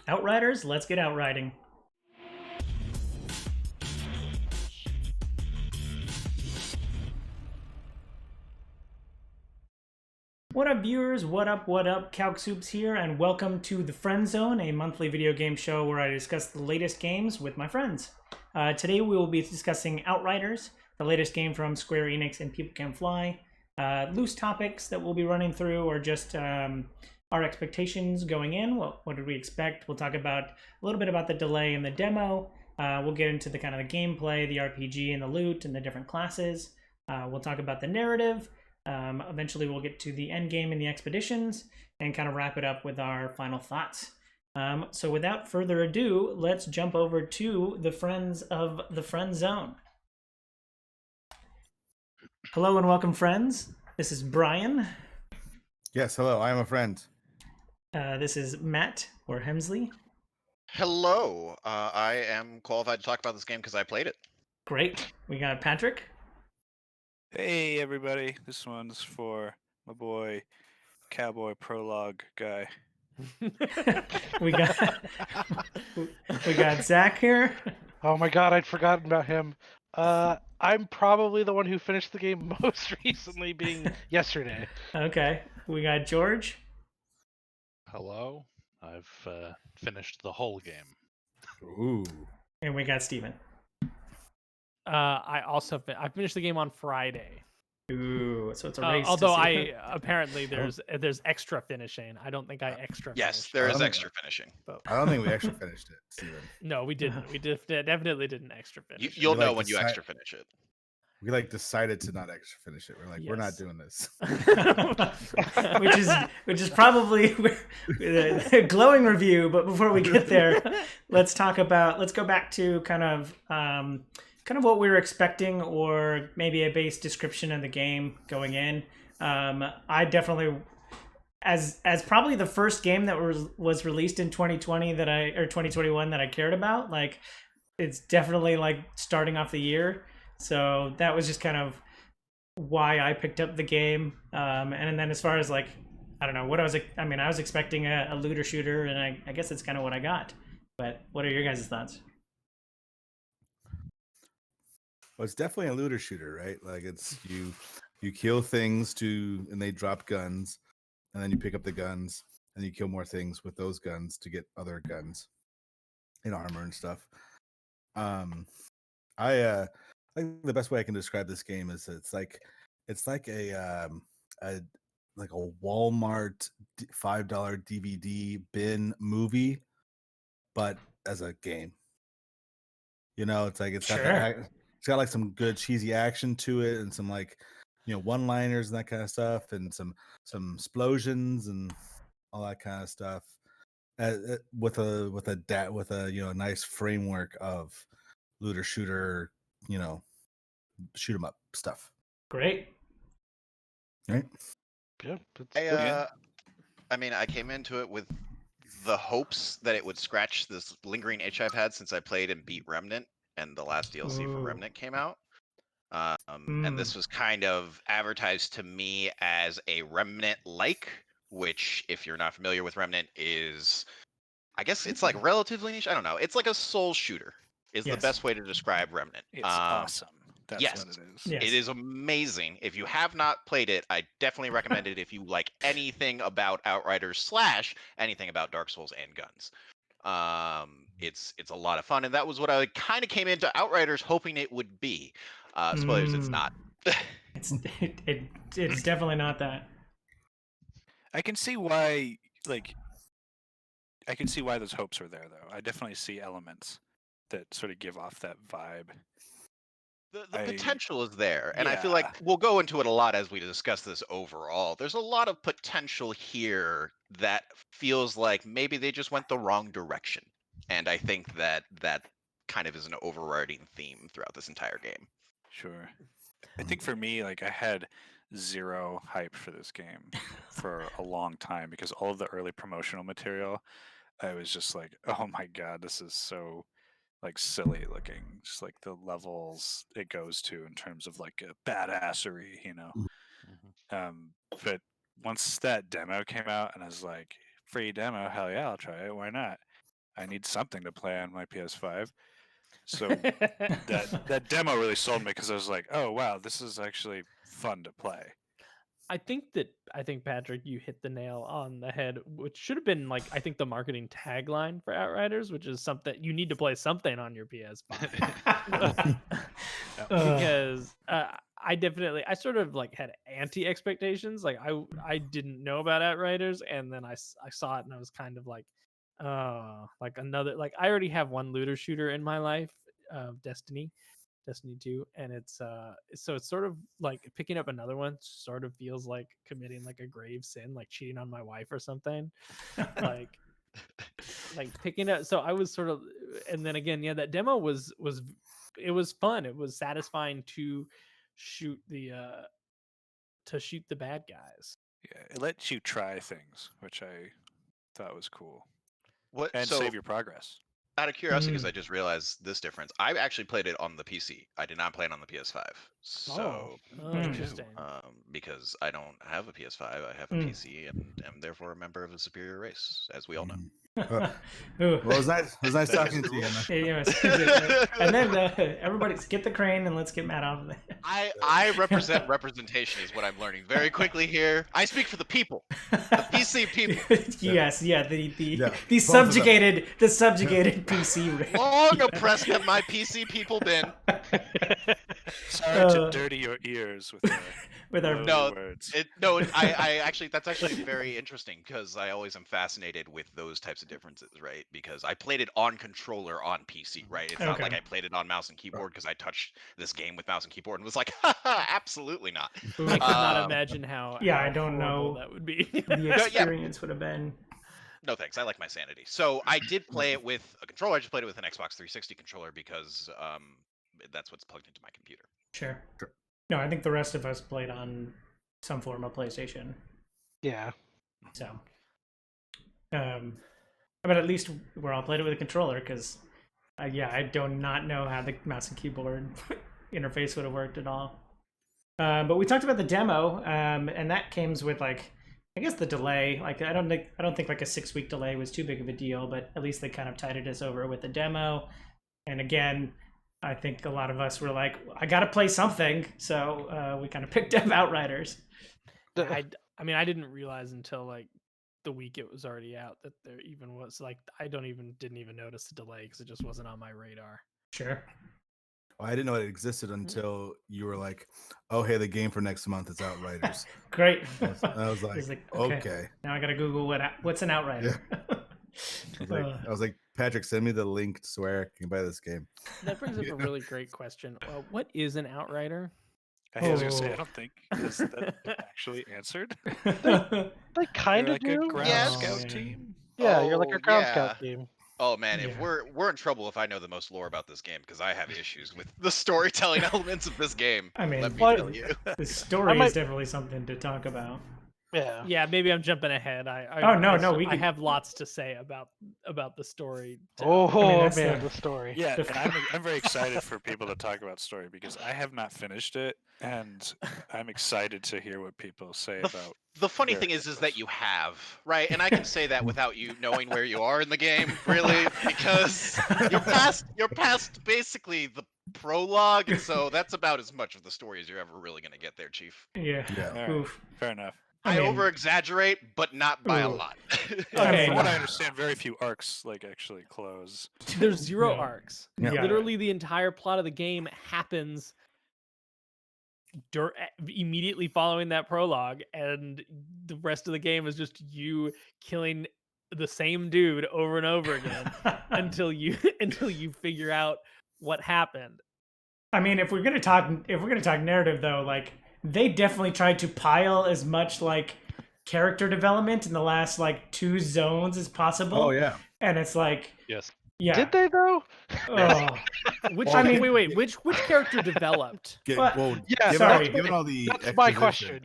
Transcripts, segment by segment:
Outriders, let's get outriding. What up, viewers? What up, what up? Calc Soups here, and welcome to The Friend Zone, a monthly video game show where I discuss the latest games with my friends. Today we will be discussing Outriders, the latest game from Square Enix and People Can Fly. Loose topics that we'll be running through are just our expectations going in. What did we expect? We'll talk about a little bit about the delay in the demo. We'll get into the kind of the gameplay, the RPG, and the loot, and the different classes. We'll talk about the narrative. Eventually, we'll get to the end game and the expeditions, and kind of wrap it up with our final thoughts. So, without further ado, let's jump over to the friends of the Friend Zone. Hello and welcome, friends. This is Brian. Yes, hello. I am a friend. This is Matt or Hemsley. Hello. I am qualified to talk about this game because I played it. Great. We got Patrick. Hey everybody, this one's for my boy Cowboy Prologue guy. we got Zach here. Oh my god, I'd forgotten about him. I'm probably the one who finished the game most recently, being yesterday. Okay. We got George. Hello. I've finished the whole game. Ooh. And we got Steven. I finished the game on Friday. Ooh, so it's a race. Although apparently there's extra finishing. I don't think I extra. Yes, finished there it. is extra finishing. I don't think we actually finished it, Steven. No, we didn't. We definitely didn't extra finish. You'll We know like when you decide- extra finish it. We decided to not extra finish it. We're like, we're not Yes. doing this. which is probably a glowing review. But before we get there, let's go back to kind of what we were expecting, or maybe a base description of the game going in. I definitely, as probably the first game that was released in 2020 or 2021 that I cared about. Like, it's definitely like starting off the year. So that was just kind of why I picked up the game. And then as far as like, I don't know what I was expecting a looter shooter, and I guess it's kind of what I got. But what are your guys' thoughts? Well, it's definitely a looter shooter, right? Like, it's you kill things and they drop guns, and then you pick up the guns and you kill more things with those guns to get other guns and armor and stuff. I think the best way I can describe this game is it's like a Walmart $5 DVD bin movie, but as a game. It's like it's got like some good cheesy action to it, and some like one-liners and that kind of stuff, and some explosions and all that kind of stuff, with a nice framework of looter shooter, shoot 'em up stuff. Great. Right? Yep. I came into it with the hopes that it would scratch this lingering itch I've had since I played and beat Remnant, and the last DLC for Remnant came out. And this was kind of advertised to me as a Remnant-like, which, if you're not familiar with Remnant, is, I guess it's like relatively niche. I don't know. It's like a soul shooter is the best way to describe Remnant. It's awesome. That's yes. what it is. Yes. It is amazing. If you have not played it, I definitely recommend it if you like anything about Outriders / anything about Dark Souls and guns. It's a lot of fun, and that was what I kind of came into Outriders hoping it would be. Spoilers, it's not. It's definitely not that. I can see why those hopes are there, though. I definitely see elements that sort of give off that vibe. The potential is there, and I feel like we'll go into it a lot as we discuss this overall. There's a lot of potential here that feels like maybe they just went the wrong direction, and I think that kind of is an overriding theme throughout this entire game. Sure. I think for me, like, I had zero hype for this game for a long time, because all of the early promotional material, I was just like, oh my god, this is so like silly looking, just like the levels it goes to in terms of like a badassery, But once that demo came out and I was like, free demo, hell yeah, I'll try it, why not? I need something to play on my PS5. So that demo really sold me because I was like, oh wow, this is actually fun to play. I think Patrick, you hit the nail on the head, which should have been like I think the marketing tagline for Outriders, which is something you need to play something on your PS5. Because I sort of like had anti expectations. Like I didn't know about Outriders, and then I saw it and I was kind of like, oh, like another, like I already have one looter shooter in my life, Destiny 2, and it's so it's sort of like picking up another one sort of feels like committing like a grave sin, like cheating on my wife or something. like picking up, so I was sort of, and then again, yeah, that demo was it was fun. It was satisfying to shoot the bad guys. Yeah, it lets you try things, which I thought was cool. What? And So, save your progress. out of curiosity, because I just realized this difference, I actually played it on the PC. I did not play it on the PS5. So, Interesting. because I don't have a PS5, I have a PC, and am therefore a member of a superior race, as we all know. Well, it was nice talking to you. And then everybody get the crane and let's get Matt out of there. I represent representation is what I'm learning very quickly here. I speak for the people, the PC people. Yes, the subjugated PC race. Long oppressed have my PC people been. Sorry to dirty your ears with our words. I actually, that's actually very interesting because I always am fascinated with those types of differences, right? Because I played it on controller on PC, right? It's not like I played it on mouse and keyboard because I touched this game with mouse and keyboard and was like, haha, absolutely not. I could not imagine how. Yeah, I don't know that would be. The experience would have been. No thanks, I like my sanity. So I did play it with a controller. I just played it with an Xbox 360 controller because that's what's plugged into my computer. Sure. No, I think the rest of us played on some form of PlayStation. Yeah. So, but at least we're all played it with a controller because, I do not know how the mouse and keyboard interface would have worked at all. But we talked about the demo, and that comes with like, I guess the delay. Like I don't think like a 6-week delay was too big of a deal, but at least they kind of tided us over with the demo. And again, I think a lot of us were like, I got to play something, so we kind of picked up Outriders. I mean, I didn't realize until like the week it was already out that there even was like didn't even notice the delay because it just wasn't on my radar. Sure. Well, I didn't know it existed until you were like, "Oh, hey, the game for next month is Outriders." Great. I was like, okay. Now I gotta Google what's an Outrider. Yeah. I was like, Patrick, send me the link to where I can buy this game. That brings up a really great question. What is an Outrider? I was gonna say, I don't think that's actually answered. They kind of like do. A ground scout team. Yeah, you're like a ground scout team. Oh man, if we're in trouble if I know the most lore about this game because I have issues with the storytelling elements of this game. I mean, let me tell you. The story is definitely something to talk about. Yeah. Yeah, maybe I'm jumping ahead. I have lots to say about the story. The story. Yeah, and I'm very excited for people to talk about story because I have not finished it, and I'm excited to hear what people say about. The funny thing is that you have, right? And I can say that without you knowing where you are in the game, really, because you're past basically the prologue, and so that's about as much of the story as you're ever really going to get there, Chief. Yeah. Right. Fair enough. I over-exaggerate, but not by a lot. From what I understand, very few arcs actually close. There's 0 arcs. Yeah. Literally, the entire plot of the game happens immediately following that prologue, and the rest of the game is just you killing the same dude over and over again until you figure out what happened. I mean, if we're gonna talk narrative though, like they definitely tried to pile as much like character development in the last 2 zones as possible. Oh yeah. And it's like, yes. Yeah. Did they though? Wait. Which character developed? Sorry. Given all the That's my question.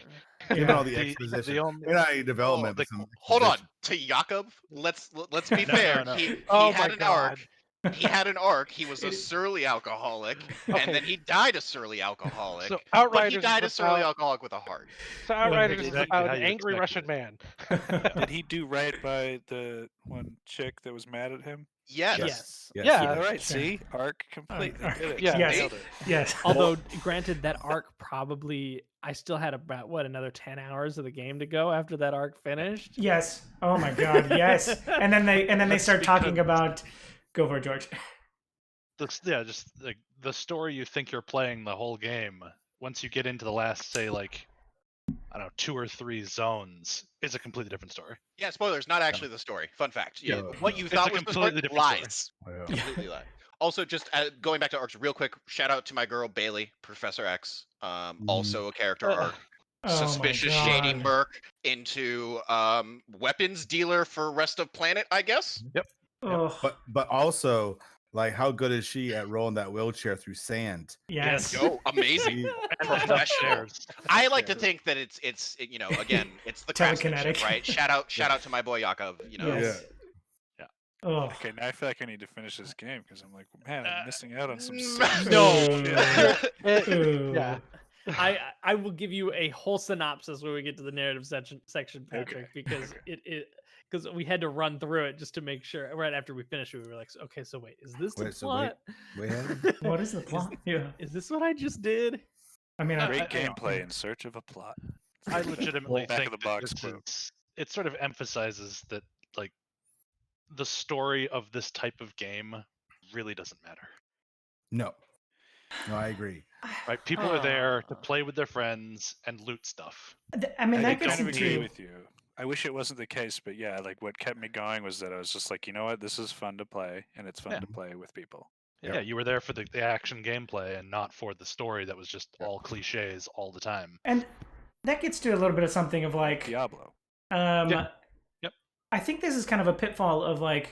Given all the exposition, not any development. Hold on, to Jakob. Let's be fair. No. He Oh had my an God. arc. He had an arc. He was a surly alcoholic, and then he died a surly alcoholic. So but Outriders he died a is surly about alcoholic with a heart. so Outriders is Exactly about how an you angry Russian expected man. Did he do right by the one chick that was mad at him? Yes. Yes. Yes, Yeah, he All did. right, see? Arc complete. They did it. Yeah. They See? nailed it. Yes. Although, granted, that arc probably I still had about another 10 hours of the game to go after that arc finished. Yes. Oh my God. Yes. And then they That's start talking because- about. Go for it, George. just like the story you think you're playing the whole game. Once you get into the last, say, like, I don't know, 2 or 3 zones, is a completely different story. Yeah, spoilers, not actually the story. Fun fact. Yeah, No, what no. you It's thought a was the completely story, different story. lies. Oh, yeah. Completely lies. Also, just going back to arcs real quick, shout out to my girl Bailey, Professor X. Also a character arc. Oh Suspicious, my shady God. merc into weapons dealer for rest of planet, I guess. Oh, But also, like, how good is she at rolling that wheelchair through sand? yes. Yo, amazing. She- Professional. Upstairs. I like to think that it's again, it's the craftsmanship, Telekinetic. right? Shout out to my boy Yakov, Yes. Oh. Okay, now I feel like I need to finish this game because I'm like, man, I'm missing out on some. No. Ooh. Yeah. I will give you a whole synopsis when we get to the narrative section, Patrick, because because we had to run through it just to make sure. Right after we finished, we were like, okay, so wait, is this the Wait, so plot? What is the plot? Yeah. Is this what I just did? I mean, Great I- gameplay in search of a plot. I legitimately Back think of the that box this quote. it sort of emphasizes that, like, the story of this type of game really doesn't matter. No, I agree. Right? People are there to play with their friends and loot stuff. I mean, I that gets kind of agree into. with you. I wish it wasn't the case, but yeah, like what kept me going was that I was just like, you know what, this is fun to play, and it's fun Yeah. to play with people. Yeah, you were there for the action gameplay and not for the story that was just all cliches all the time. And that gets to a little bit of something of like. Diablo. Yep. I think this is kind of a pitfall of like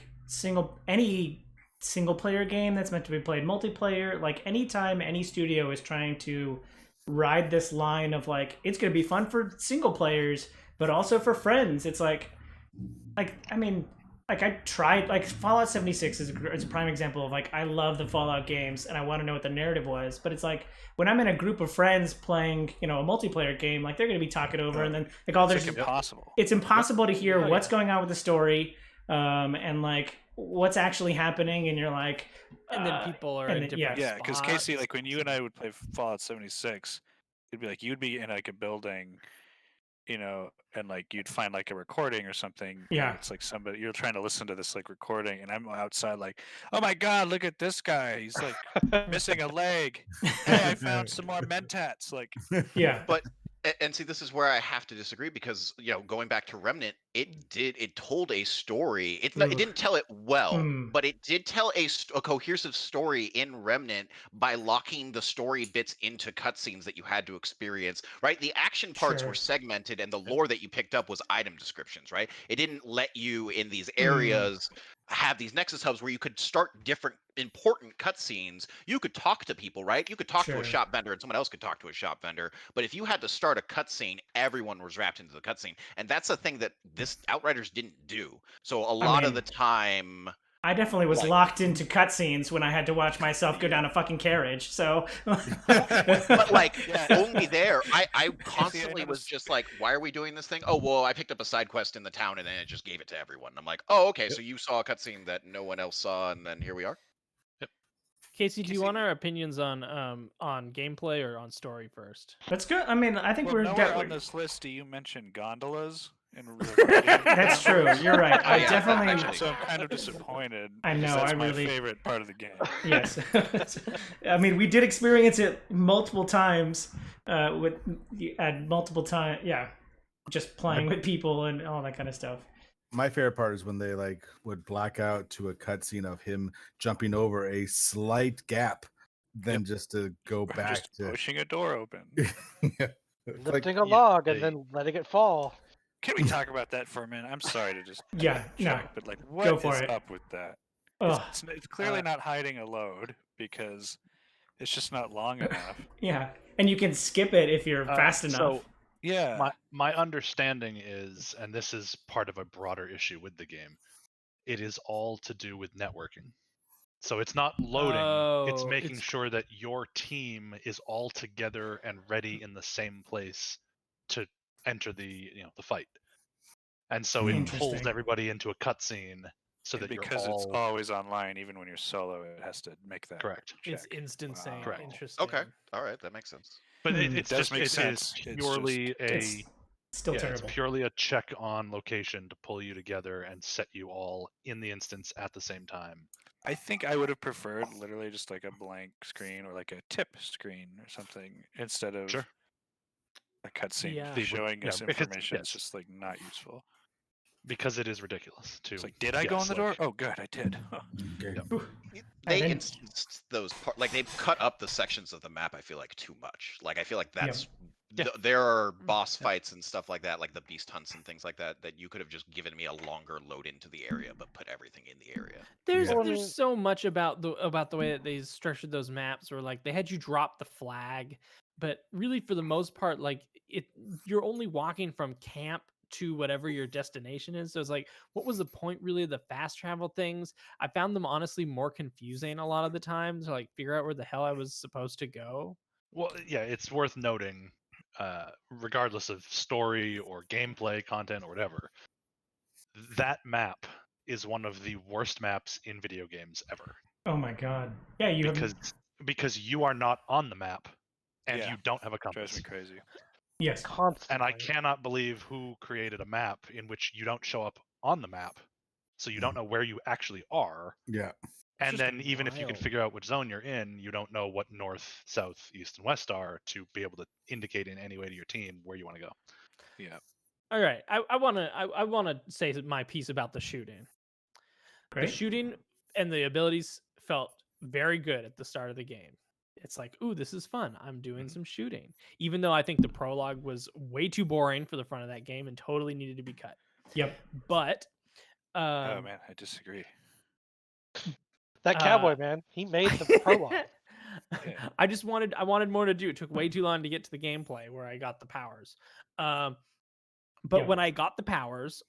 any single player game that's meant to be played multiplayer. Like anytime any studio is trying to ride this line of like it's going to be fun for single players but also for friends, it's like I mean, like I tried, like Fallout 76 is a prime example of like I love the Fallout games and I want to know what the narrative was, but it's like when I'm in a group of friends playing, a multiplayer game, like they're going to be talking over and then like all It's there's like impossible. it's impossible to hear Oh, what's yeah. going on with the story, and like what's actually happening, and you're like, And then people are and in then- different Yeah, because spots. Casey, like when you and I would play Fallout 76, it'd be like you'd be in like a building, and like you'd find like a recording or something. and Yeah. it's like somebody you're trying to listen to this like recording, and I'm outside like, oh my god, look at this guy, he's like missing a leg. Hey, I found some more mentats. Like, yeah, And see, this is where I have to disagree because going back to Remnant, it told a story. It didn't tell it well, Mm. but it did tell a cohesive story in Remnant by locking the story bits into cutscenes that you had to experience. Right, the action parts Sure. were segmented, and the lore that you picked up was item descriptions. Right, it didn't let you in these Mm. areas have these nexus hubs where you could start different important cutscenes. You could talk to people, right? You could talk to Sure. a shop vendor and someone else could talk to a shop vendor. But if you had to start a cutscene, everyone was wrapped into the cutscene. And that's a thing that this Outriders didn't do. So a lot of mean- the time I definitely was Like- locked into cutscenes when I had to watch myself go down a fucking carriage. So, but like Yeah. only there, I constantly was noticed- just like, why are we doing this thing? Oh well, I picked up a side quest in the town and then it just gave it to everyone. I'm like, oh okay, so you saw a cutscene that no one else saw, and then here we are. Casey, do you Casey- want our opinions on gameplay or on story first? that's good. I mean, I think well, we're nowhere on this list do you mention gondolas in That's true. You're right. I yeah, definitely. actually. So I'm kind of disappointed. I because know, That's I my really- favorite part of the game. Yes. I mean, we did experience it multiple times at multiple times. Yeah. Just playing with people and all that kind of stuff. My favorite part is when they like would black out to a cutscene of him jumping over a slight gap, then just to go Or back just to pushing a door open. yeah. It's like- Lifting a log and they- then letting it fall. Can we talk about that for a minute? I'm sorry to just Yeah, no. check, but like, Go what for is it. up with that? It's, Ugh. it's clearly not hiding a load because it's just not long enough. Yeah. And you can skip it if you're fast enough. So Yeah, my understanding is, and this is part of a broader issue with the game, it is all to do with networking. So it's not loading, it's Oh, making it's sure that your team is all together and ready in the same place to enter the the fight. And so it pulls Interesting. everybody into a cutscene so And that you're because it's all always online, even when you're solo, it has to make that correct. it's check. instancing. Correct. Interesting. Okay, all right, that makes sense. But Hmm. it's Does just make it is sense. It's purely just- It's still it's terrible. purely a check on location to pull you together and set you all in the instance at the same time. I think I would have preferred literally just like a blank screen or like a tip screen or something instead of Sure. a cutscene Yeah. showing us because- information. It's yes. just like not useful. Because it is ridiculous too. It's like, did I go in the door? Oh, good, I did. Okay. They then- instanced those like they cut up the sections of the map. I feel like too much. Like I feel like that's Yeah. there are boss fights and stuff like that, like the beast hunts and things like that, that you could have just given me a longer load into the area, but put everything in the area. There's Yeah. there's so much about the way that they structured those maps where like they had you drop the flag, but really for the most part, like you're only walking from camp to whatever your destination is. So it's like, what was the point really of the fast travel things? I found them honestly more confusing a lot of the time to like figure out where the hell I was supposed to go. Well, yeah, it's worth noting, regardless of story or gameplay content or whatever, that map is one of the worst maps in video games ever. Oh my god. Yeah, you because you are not on the map and Yeah. you don't have a Drives me compass. crazy. yes. Constantly. And I cannot believe who created a map in which you don't show up on the map, so you don't know where you actually are. Yeah. And just then even if you can wild. figure out which zone you're in, you don't know what north, south, east, and west are to be able to indicate in any way to your team where you want to go. Yeah. All right, I wanna say my piece about the shooting. The Great. shooting and the abilities felt very good at the start of the game. It's like, ooh, this is fun. I'm doing some shooting. Even though I think the prologue was way too boring for the front of that game and totally needed to be cut. Yep. But Oh man, I disagree. That cowboy man, he made the prologue. Yeah. I wanted more to do. It took way too long to get to the gameplay where I got the powers. But Yep. when I got the powers,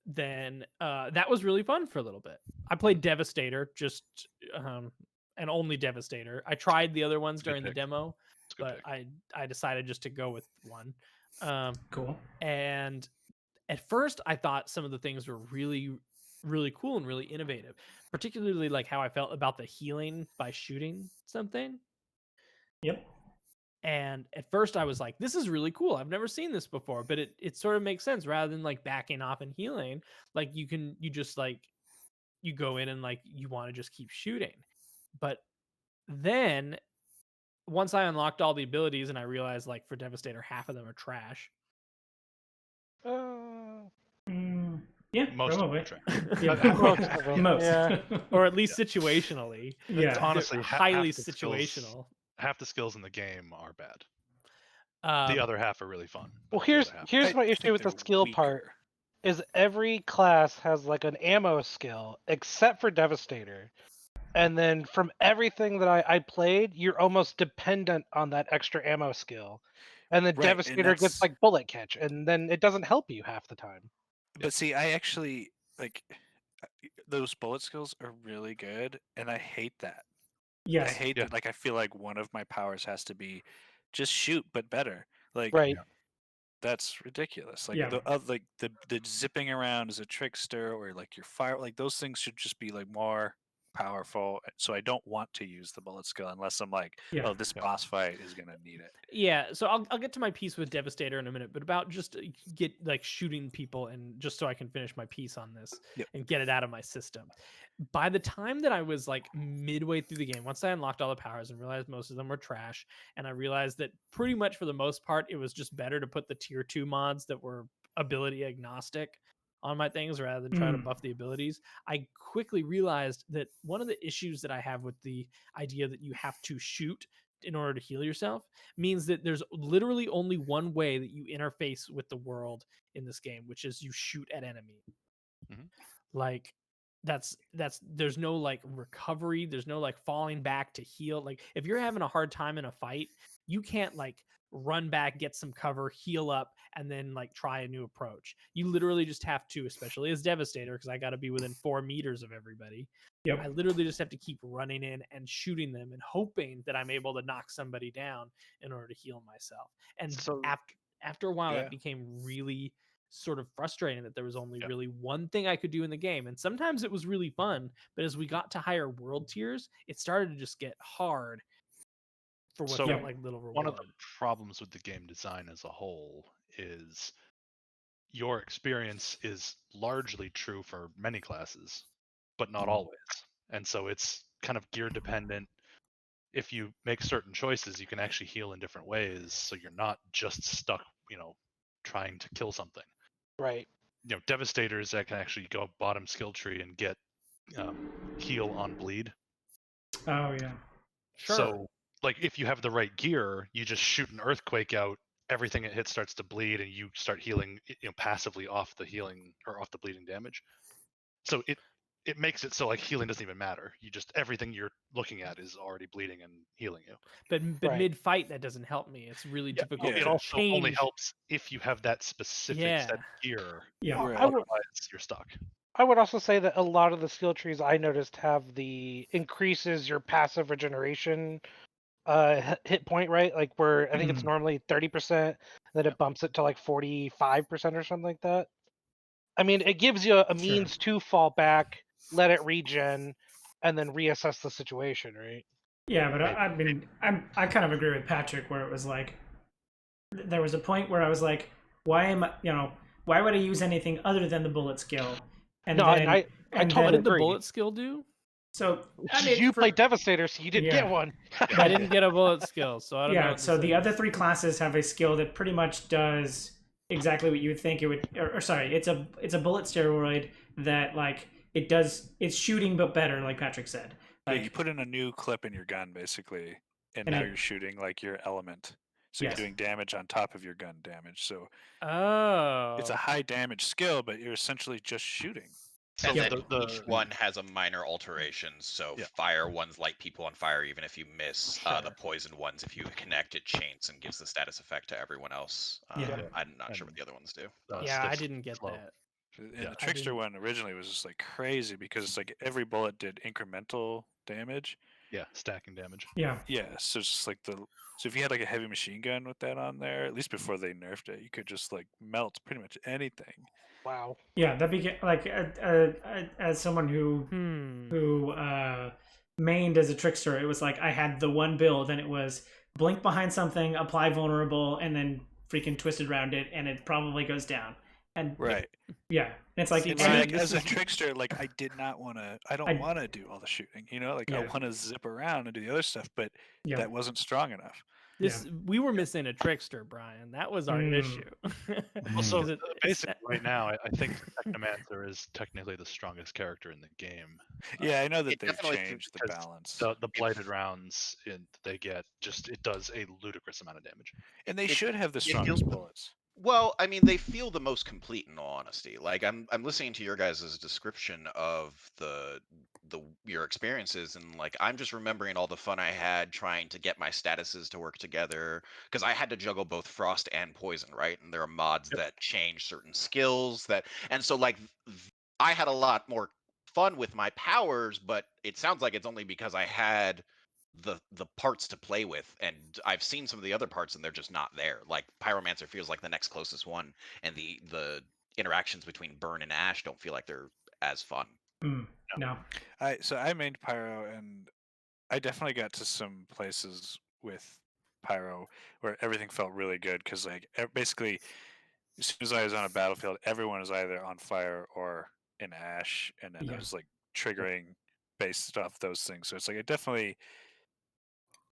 then that was really fun for a little bit. I played Devastator, just and only Devastator. I tried the other ones Good during the pick. demo, It's a good but pick. I decided just to go with one. Cool. And at first, I thought some of the things were really, really cool and really innovative, particularly like how I felt about the healing by shooting something. Yep. And at first I was like, this is really cool. I've never seen this before, but it sort of makes sense rather than like backing off and healing. Like you just like, you go in and like, you want to just keep shooting. But then once I unlocked all the abilities and I realized like for Devastator, half of them are trash. Yeah, Most of them probably. are trash. Yeah, Most of them, most. yeah. Or at least situationally. Yeah. It's honestly They're half highly the skills- situational. half the skills in the game are bad. Um, The other half are really fun. Well, but the other half- here's my I issue think with the they're skill part. weaker. Is every class has like an ammo skill except for Devastator. And then from everything that I played, you're almost dependent on that extra ammo skill. And then Right, and Devastator gets that's- like bullet catch, and then it doesn't help you half the time. But see, I actually like those bullet skills are really good, and I hate that. Yes. I hate that. Like, I feel like one of my powers has to be just shoot, but better. Like, Right. that's ridiculous. Like Yeah. the zipping around as a trickster, or like your fire, like those things should just be like more powerful. So I don't want to use the bullet skill unless I'm like, Yeah. oh, this boss fight is gonna need it. Yeah, so I'll get to my piece with Devastator in a minute, but about just get like shooting people and just so I can finish my piece on this Yep. and get it out of my system. By the time that I was like midway through the game, once I unlocked all the powers and realized most of them were trash, and I realized that pretty much for the most part it was just better to put the tier 2 mods that were ability agnostic on my things rather than try to buff the abilities, I quickly realized that one of the issues that I have with the idea that you have to shoot in order to heal yourself means that there's literally only one way that you interface with the world in this game, which is you shoot at enemy. Mhm. Like that's there's no like recovery, there's no like falling back to heal. Like if you're having a hard time in a fight, you can't like run back, get some cover, heal up, and then like try a new approach. You literally just have to, especially as Devastator, because I got to be within 4 meters of everybody. Yep. I literally just have to keep running in and shooting them and hoping that I'm able to knock somebody down in order to heal myself. And So- after a while, Yeah. that became really sort of frustrating that there was only really one thing I could do in the game. And sometimes it was really fun, but as we got to higher world tiers, it started to just get hard for what So, felt like little reward. One of the problems with the game design as a whole is your experience is largely true for many classes, but not always. And so it's kind of gear dependent. If you make certain choices, you can actually heal in different ways, so you're not just stuck, trying to kill something. Right. Devastators that can actually go bottom skill tree and get heal on bleed. Oh yeah. Sure. So, like, if you have the right gear, you just shoot an earthquake out, everything it hits starts to bleed, and you start healing, passively off the healing or off the bleeding damage. So it makes it so like healing doesn't even matter. You just everything you're looking at is already bleeding and healing you. But Right. mid fight, that doesn't help me. It's really difficult It to also change. only helps if you have that specific set of gear. Yeah. Right. I would, Otherwise, you're stuck. I would also say that a lot of the skill trees I noticed have the increases your passive regeneration hit point, right? Like where I think it's normally 30%, then it bumps it to like 45% or something like that. I mean, it gives you a means to fall back, let it regen, and then reassess the situation, right? Yeah, but I kind of agree with Patrick where it was like there was a point where I was like, why would I use anything other than the bullet skill? And No, then, and I and totally What then, did the agree. bullet skill do? so I mean, You for- play Devastator, so you didn't Yeah. get one. I didn't get a bullet skill, so I don't know. yeah. what to So say. the other 3 classes have a skill that pretty much does exactly what you would think it would. Or sorry, it's a bullet steroid that like it's shooting but better, like Patrick said. Yeah, Like you put in a new clip in your gun basically, and And now it- you're shooting like your element. So Yes. you're doing damage on top of your gun damage. So Oh, it's a high damage skill, but you're essentially just shooting. So And then the each one has a minor alteration. So fire ones light people on fire even if you miss. The poison ones, if you connect, it chains and gives the status effect to everyone else. Yeah. I'm not sure what the other ones do. yeah, I didn't get slow. that. And Yeah. the trickster one originally was just like crazy because it's like every bullet did incremental damage. Yeah, stacking damage. yeah. Yeah, so it's just like so if you had like a heavy machine gun with that on there, at least before they nerfed it, you could just like melt pretty much anything. Wow. Yeah, that became like as someone who mained as a trickster, it was like I had the one build and it was blink behind something, apply vulnerable, and then freaking twist around it, and it probably goes down. And Right. yeah, it's like, See, And any- Ryan, like, this as a is- trickster, like I did not want to. I don't want to do all the shooting. Like I Yeah. want to zip around and do the other stuff, but yeah. that wasn't strong enough. We were missing a trickster, Brian. That was our issue. Well, so 'Cause it- basically, right now, I think Technomancer is technically the strongest character in the game. Yeah, I know that it they've definitely changed the because balance, The blighted rounds they get it does a ludicrous amount of damage. and they it- should have the it strongest feels- bullets. Well, I mean, they feel the most complete in all honesty. Like I'm listening to your guys' description of your experiences, and like I'm just remembering all the fun I had trying to get my statuses to work together because I had to juggle both frost and poison, right? And there are mods that change certain skills and so like I had a lot more fun with my powers, but it sounds like it's only because I had the parts to play with, and I've seen some of the other parts and they're just not there. Like Pyromancer feels like the next closest one, and the interactions between Burn and Ash don't feel like they're as fun. No. I mained Pyro, and I definitely got to some places with Pyro where everything felt really good because like basically as soon as I was on a battlefield, everyone was either on fire or in ash, and then it was like triggering based off those things. So it's like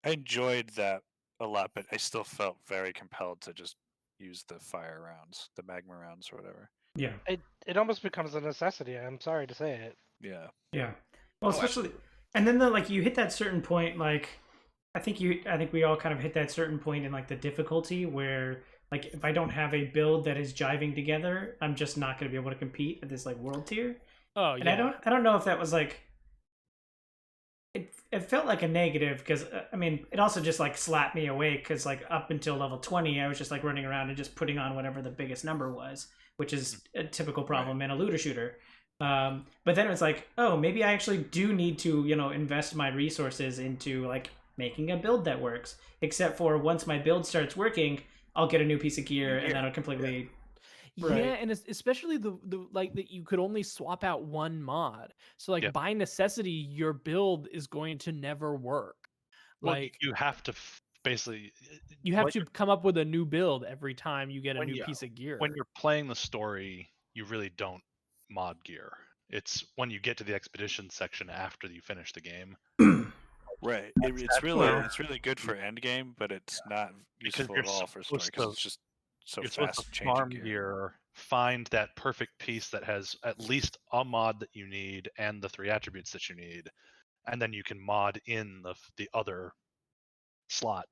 I enjoyed that a lot, but I still felt very compelled to just use the fire rounds, the magma rounds, or whatever. Yeah. It almost becomes a necessity. I'm sorry to say it. Yeah. Yeah. Well, especially, and then like you hit that certain point, like I think we all kind of hit that certain point in like the difficulty where like if I don't have a build that is jiving together, I'm just not going to be able to compete at this like world tier. Oh And yeah. I don't know if that was like it felt like a negative because I mean it also just like slapped me awake because like up until level 20 I was just like running around and just putting on whatever the biggest number was, which is a typical problem in a looter shooter. But then it was like, oh, maybe I actually do need to, you know, invest my resources into like making a build that works. Except for once my build starts working, I'll get a new piece of gear and that'll completely. Yeah, and especially the like that you could only swap out one mod. So like by necessity, your build is going to never work. Well, Like you have to basically you have to come up with a new build every time you get a new piece of gear. When you're playing the story, you really don't mod gear. It's when you get to the expedition section after you finish the game. Right. It's really good for end game, but it's not useful at all for story because it's just so you're fast supposed to changing farm gear. find that perfect piece that has at least a mod that you need and the 3 attributes that you need, and then you can mod in the other slot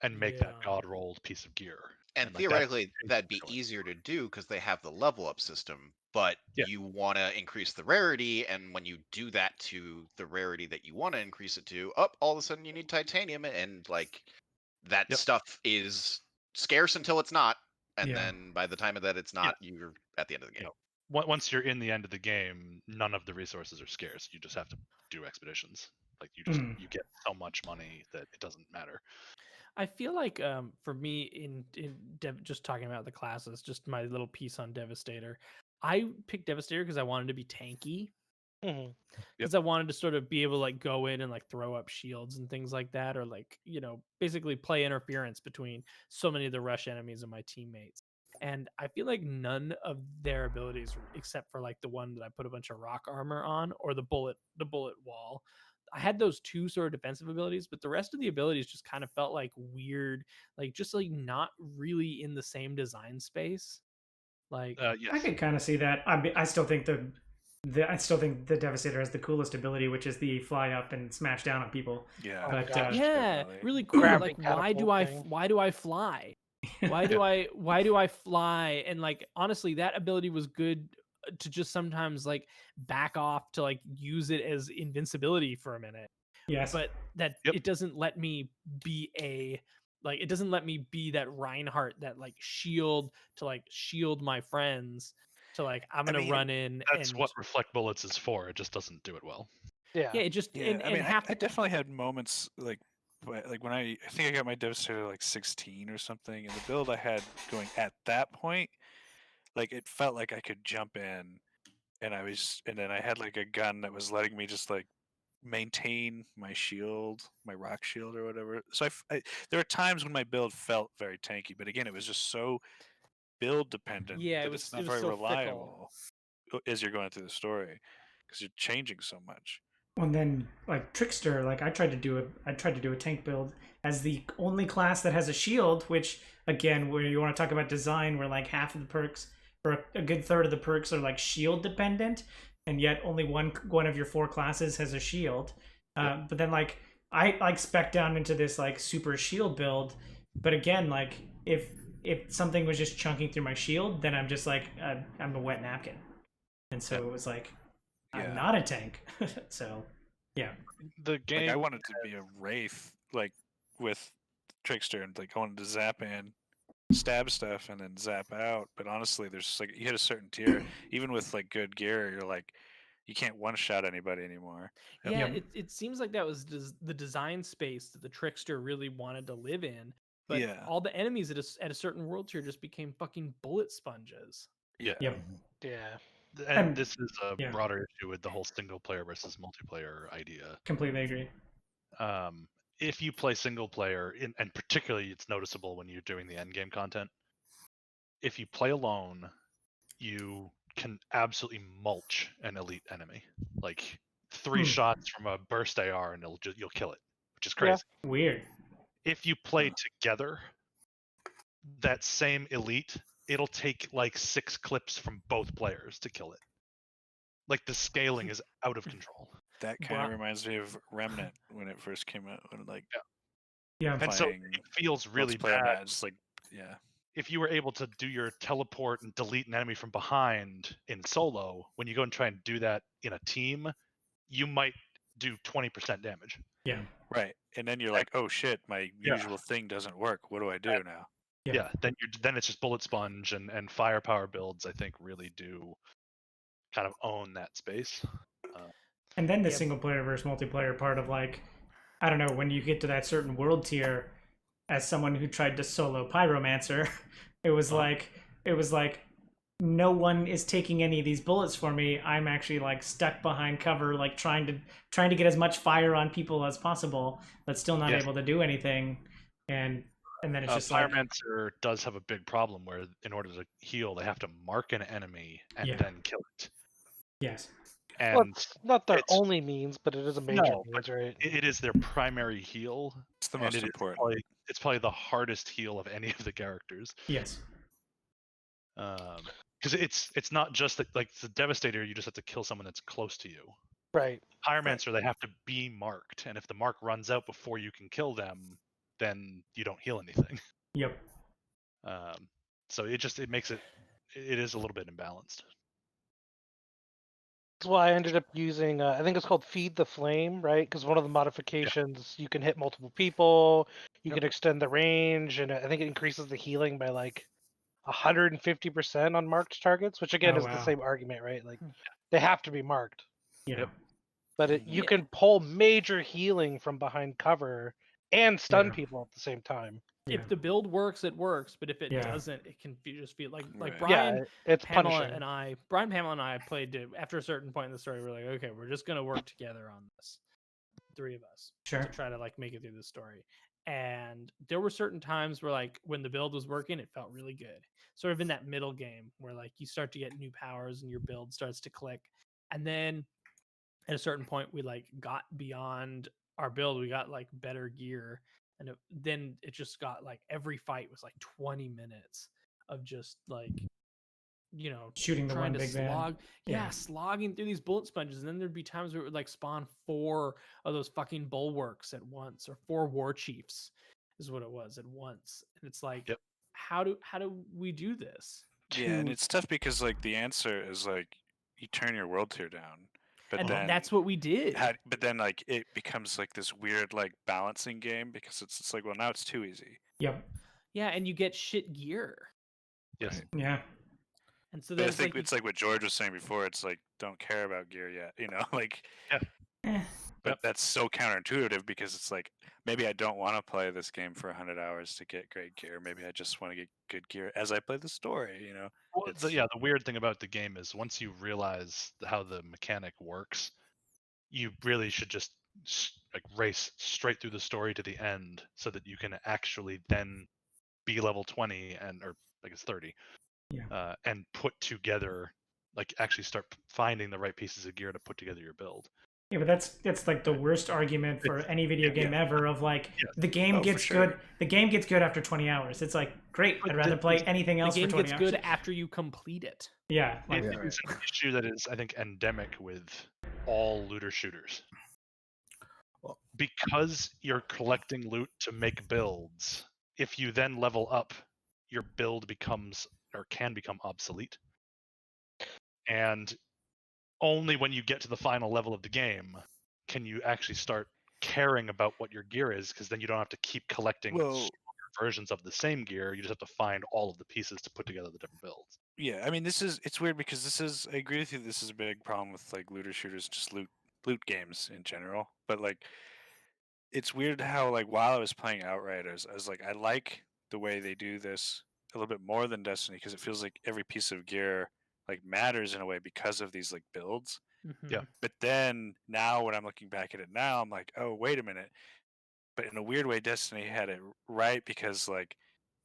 and make that god rolled piece of gear. And theoretically, that'd be easier to do because they have the level up system, but you want to increase the rarity, and when you do that to the rarity that you want to increase it to, all of a sudden you need titanium, and like that stuff is scarce until it's not, and then by the time that it's not, you're at the end of the game. Once you're in the end of the game, none of the resources are scarce. You just have to do expeditions. Like you get so much money that it doesn't matter. I feel like for me in just talking about the classes, just my little piece on Devastator, I picked Devastator because I wanted to be tanky. Because I wanted to sort of be able to like go in and like throw up shields and things like that, or like, you know, basically play interference between so many of the rush enemies and my teammates. And I feel like none of their abilities, except for like the one that I put a bunch of rock armor on, or the bullet wall, I had those two sort of defensive abilities, but the rest of the abilities just kind of felt like weird, like just like not really in the same design space. Like I could kind of see that. I still think the Devastator has the coolest ability, which is the fly up and smash down on people. Yeah, but really cool. Like why do I fly? Why do I fly? And like honestly, that ability was good to just sometimes like back off to like use it as invincibility for a minute. Yes. But that it doesn't let me be it doesn't let me be that Reinhardt that like shield my friends to like I'm gonna run in. That's what reflect bullets is for. It just doesn't do it well. It just I definitely had moments like when I think I got my Devastator like 16 or something, and the build I had going at that point, like it felt like I could jump in, and then I had like a gun that was letting me just like maintain my shield, my rock shield or whatever. So there are times when my build felt very tanky, but again, it was just so build dependent that it's not very reliable as you're going through the story because you're changing so much. And then like Trickster, like I tried to do a tank build as the only class that has a shield, which again, where you want to talk about design, where like half of the perks or a good third of the perks are like shield dependent, and yet only one of your 4 classes has a shield. But then like I like spec down into this like super shield build, but again, like if something was just chunking through my shield, then I'm just like I'm a wet napkin, and so it was like I'm not a tank. So the game, like I wanted to be a wraith like with Trickster, and like I wanted to zap in, stab stuff, and then zap out. But honestly, there's like you hit a certain tier, even with like good gear, you're like you can't one shot anybody anymore. It seems like that was the design space that the Trickster really wanted to live in, but all the enemies at a certain world tier just became fucking bullet sponges. And this is a broader issue with the whole single player versus multiplayer idea. Completely agree. If you play single player, and particularly it's noticeable when you're doing the end game content, if you play alone, you can absolutely mulch an elite enemy. Like 3 shots from a burst AR and you'll kill it, which is crazy. Weird. If you play together, that same elite, it'll take like 6 clips from both players to kill it. Like the scaling is out of control. That kind of reminds me of Remnant when it first came out. When like and so it feels really bad. Just like if you were able to do your teleport and delete an enemy from behind in solo, when you go and try and do that in a team, you might do 20% damage. Yeah. Right. And then you're like, oh shit, my usual thing doesn't work. What do I do now? Yeah. Then it's just bullet sponge and firepower builds. I think really do kind of own that space. And then the single player versus multiplayer part of like, I don't know, when you get to that certain world tier, as someone who tried to solo Pyromancer, it was like no one is taking any of these bullets for me. I'm actually like stuck behind cover, like trying to get as much fire on people as possible, but still not able to do anything. And then it's just Pyromancer does have a big problem where in order to heal, they have to mark an enemy and then kill it. Yes. And well, it's not their only means, but it is a major means, right? It is their primary heal. It's the most important. It's probably the hardest heal of any of the characters. Yes. Because it's not just that, like the Devastator, you just have to kill someone that's close to you. Right. Pyromancer, they have to be marked, and if the mark runs out before you can kill them, then you don't heal anything. Yep. So it makes it is a little bit imbalanced. That's why I ended up using, I think it's called Feed the Flame, right? Because one of the modifications, you can hit multiple people, you can extend the range, and I think it increases the healing by like 150% on marked targets, which again is the same argument, right? Like they have to be marked. Yeah. But you can pull major healing from behind cover and stun people at the same time. If the build works, it works. But if it doesn't, it can just feel like Brian, it's Pamela punishing. and I. Pamela and I played after a certain point in the story. We're like, okay, we're just gonna work together on this, 3 of us, to try to like make it through the story. And there were certain times where like when the build was working, it felt really good. Sort of in that middle game where like you start to get new powers and your build starts to click, and then at a certain point we like got beyond our build. We got like better gear. And then it just got like every fight was like 20 minutes of just like, shooting the one big slog. Slogging through these bullet sponges. And then there'd be times where it would like spawn 4 of those fucking bulwarks at once, or 4 war chiefs is what it was at once. And it's like, how do we do this? Yeah, and it's tough because like the answer is like you turn your world tier down. But then that's what we did. But then like it becomes like this weird like balancing game because it's like, well, now it's too easy. Yep. Yeah, and you get shit gear. Yes. Right. Yeah. And so then I think it's like what George was saying before. It's like, don't care about gear yet, like. Yeah. But that's so counterintuitive because it's like, maybe I don't want to play this game for 100 hours to get great gear. Maybe I just want to get good gear as I play the story, Well, the weird thing about the game is once you realize how the mechanic works, you really should just like race straight through the story to the end so that you can actually then be level 20 or I guess 30 and put together, like actually start finding the right pieces of gear to put together your build. Yeah, but that's like the worst argument for any video game ever of like the game gets good. The game gets good after 20 hours. It's like, great, I'd rather play anything else for 20 hours. The game gets good after you complete it. Yeah. It's an issue that is, I think, endemic with all looter shooters. Because you're collecting loot to make builds, if you then level up, your build becomes or can become obsolete. And only when you get to the final level of the game can you actually start caring about what your gear is, because then you don't have to keep collecting versions of the same gear. You just have to find all of the pieces to put together the different builds. Yeah, I mean, it's weird because I agree with you, this is a big problem with like looter shooters, just loot games in general. But like, it's weird how like while I was playing Outriders, I was like, I like the way they do this a little bit more than Destiny, because it feels like every piece of gear like matters in a way because of these like builds. Yeah. But then now when I'm looking back at it now, I'm like, oh, wait a minute. But in a weird way, Destiny had it right, because like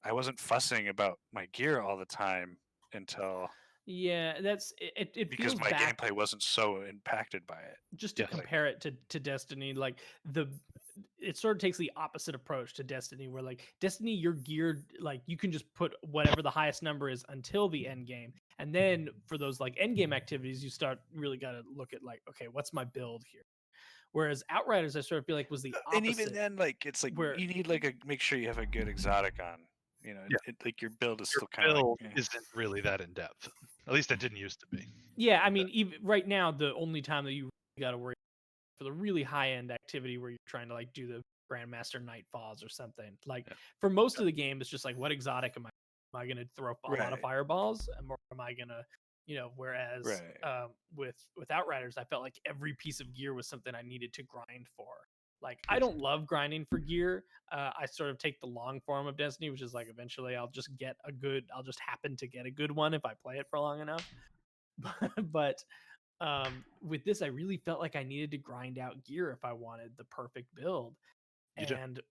I wasn't fussing about my gear all the time until that's it because my gameplay wasn't so impacted by it. Just to compare it to Destiny, like it sort of takes the opposite approach to Destiny, where like Destiny, you're geared, like you can just put whatever the highest number is until the end game, and then for those like end game activities, you really got to look at like, okay, what's my build here? Whereas Outriders, I sort of feel like was the opposite. And even then, like it's like you need like make sure you have a good exotic on. Like your build is still kind of isn't really that in depth. At least it didn't used to be. Yeah, I mean, even right now, the only time that you got to worry for the really high end activity where you're trying to like do the Grandmaster Nightfalls or something. Like for most of the game, it's just like, what exotic am I going to throw a lot of fireballs, or am I going to, you know? Whereas with Outriders, I felt like every piece of gear was something I needed to grind for. Like I don't love grinding for gear. I sort of take the long form of Destiny, which is like eventually I'll just happen to get a good one if I play it for long enough. But with this, I really felt like I needed to grind out gear if I wanted the perfect build. And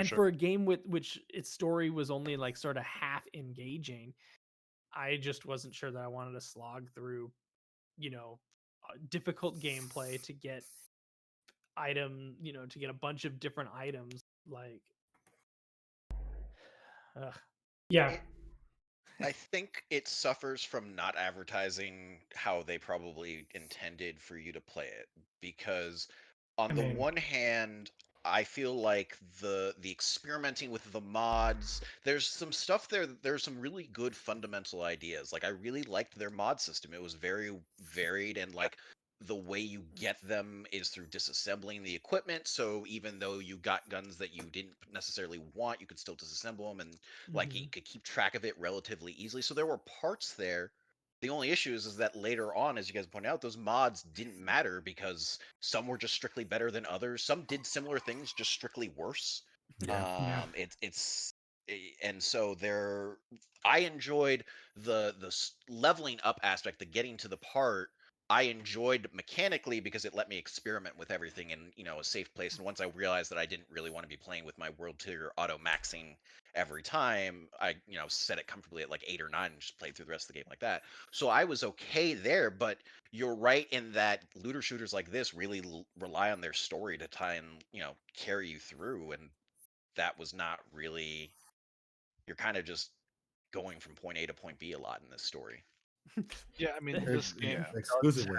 for a game with which its story was only like sort of half engaging, I just wasn't sure that I wanted to slog through, you know, difficult gameplay to get to get a bunch of different items. Like, I think it suffers from not advertising how they probably intended for you to play it, because on the one hand, I feel like the experimenting with the mods, there's some stuff there. There's some really good fundamental ideas. Like I really liked their mod system. It was very varied, and like the way you get them is through disassembling the equipment. So even though you got guns that you didn't necessarily want, you could still disassemble them, and like you could keep track of it relatively easily. So there were parts there. The only issue is that later on, as you guys pointed out, those mods didn't matter because some were just strictly better than others. Some did similar things, just strictly worse. And so there, I enjoyed the leveling up aspect, the getting to the part. I enjoyed mechanically because it let me experiment with everything in, you know, a safe place. And once I realized that I didn't really want to be playing with my world tier auto maxing every time, I, you know, set it comfortably at like 8 or 9 and just played through the rest of the game like that. So I was okay there. But you're right in that looter shooters like this really rely on their story to try and, you know, carry you through. And that was not really, you're kind of just going from point A to point B a lot in this story. Yeah, I mean, this game exclusively.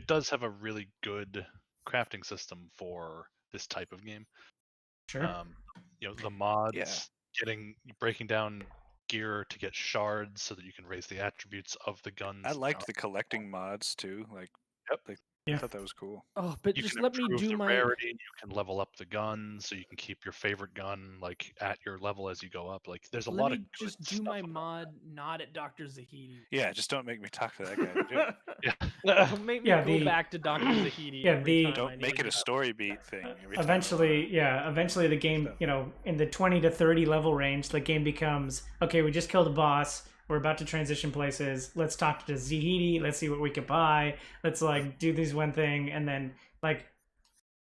does have a really good crafting system for this type of game. Sure. You know, the mods, breaking down gear to get shards so that you can raise the attributes of the guns. I liked the collecting mods too. Like, I thought that was cool. Oh, but you just can let me improve do the my rarity. You can level up the gun, so you can keep your favorite gun like at your level as you go up. Like, there's a lot of good just do stuff my about mod not at Dr. Zahidi. Yeah, just don't make me talk to that guy. Don't make me go back to Dr. Zahidi every time. Don't make it a story beat thing. Eventually the game, you know, in the 20 to 30 level range, the game becomes, okay, we just killed a boss. We're about to transition places. Let's talk to Zahidi. Let's see what we could buy. Let's like do this one thing, and then like,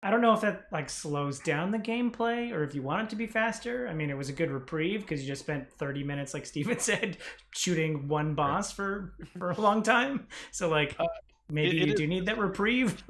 I don't know if that like slows down the gameplay or if you want it to be faster. I mean, it was a good reprieve because you just spent 30 minutes, like Steven said, shooting one boss for a long time. So like, maybe you do need that reprieve.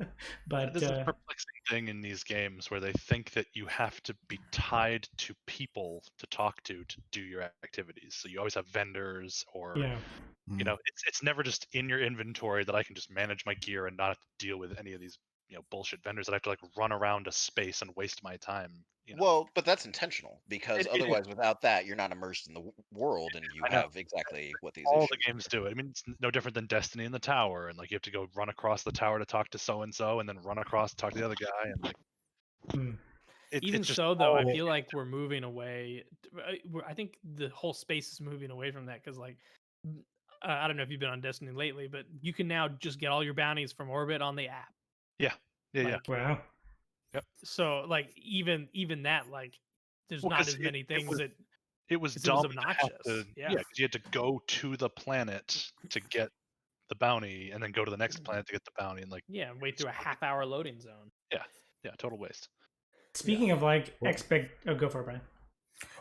But this is a perplexing thing in these games where they think that you have to be tied to people to talk to do your activities. So you always have vendors, or you know, it's never just in your inventory that I can just manage my gear and not have to deal with any of these, you know, bullshit vendors that I have to like run around a space and waste my time. You know? Well, but that's intentional, because otherwise, without that, you're not immersed in the world, and you have exactly what these all the games do. I mean, it's no different than Destiny in the tower, and like you have to go run across the tower to talk to so and so, and then run across to talk to the other guy, and like. Even so, though, I feel like we're moving away. I think the whole space is moving away from that because, like, I don't know if you've been on Destiny lately, but you can now just get all your bounties from Orbit on the app. Yeah. Wow. Yep. So, like, even that, like, there's not as many things that. It was obnoxious. Because you had to go to the planet to get the bounty, and then go to the next planet to get the bounty, and like wait through a half-hour loading zone. Yeah, total waste. Speaking of like go for it, Brian.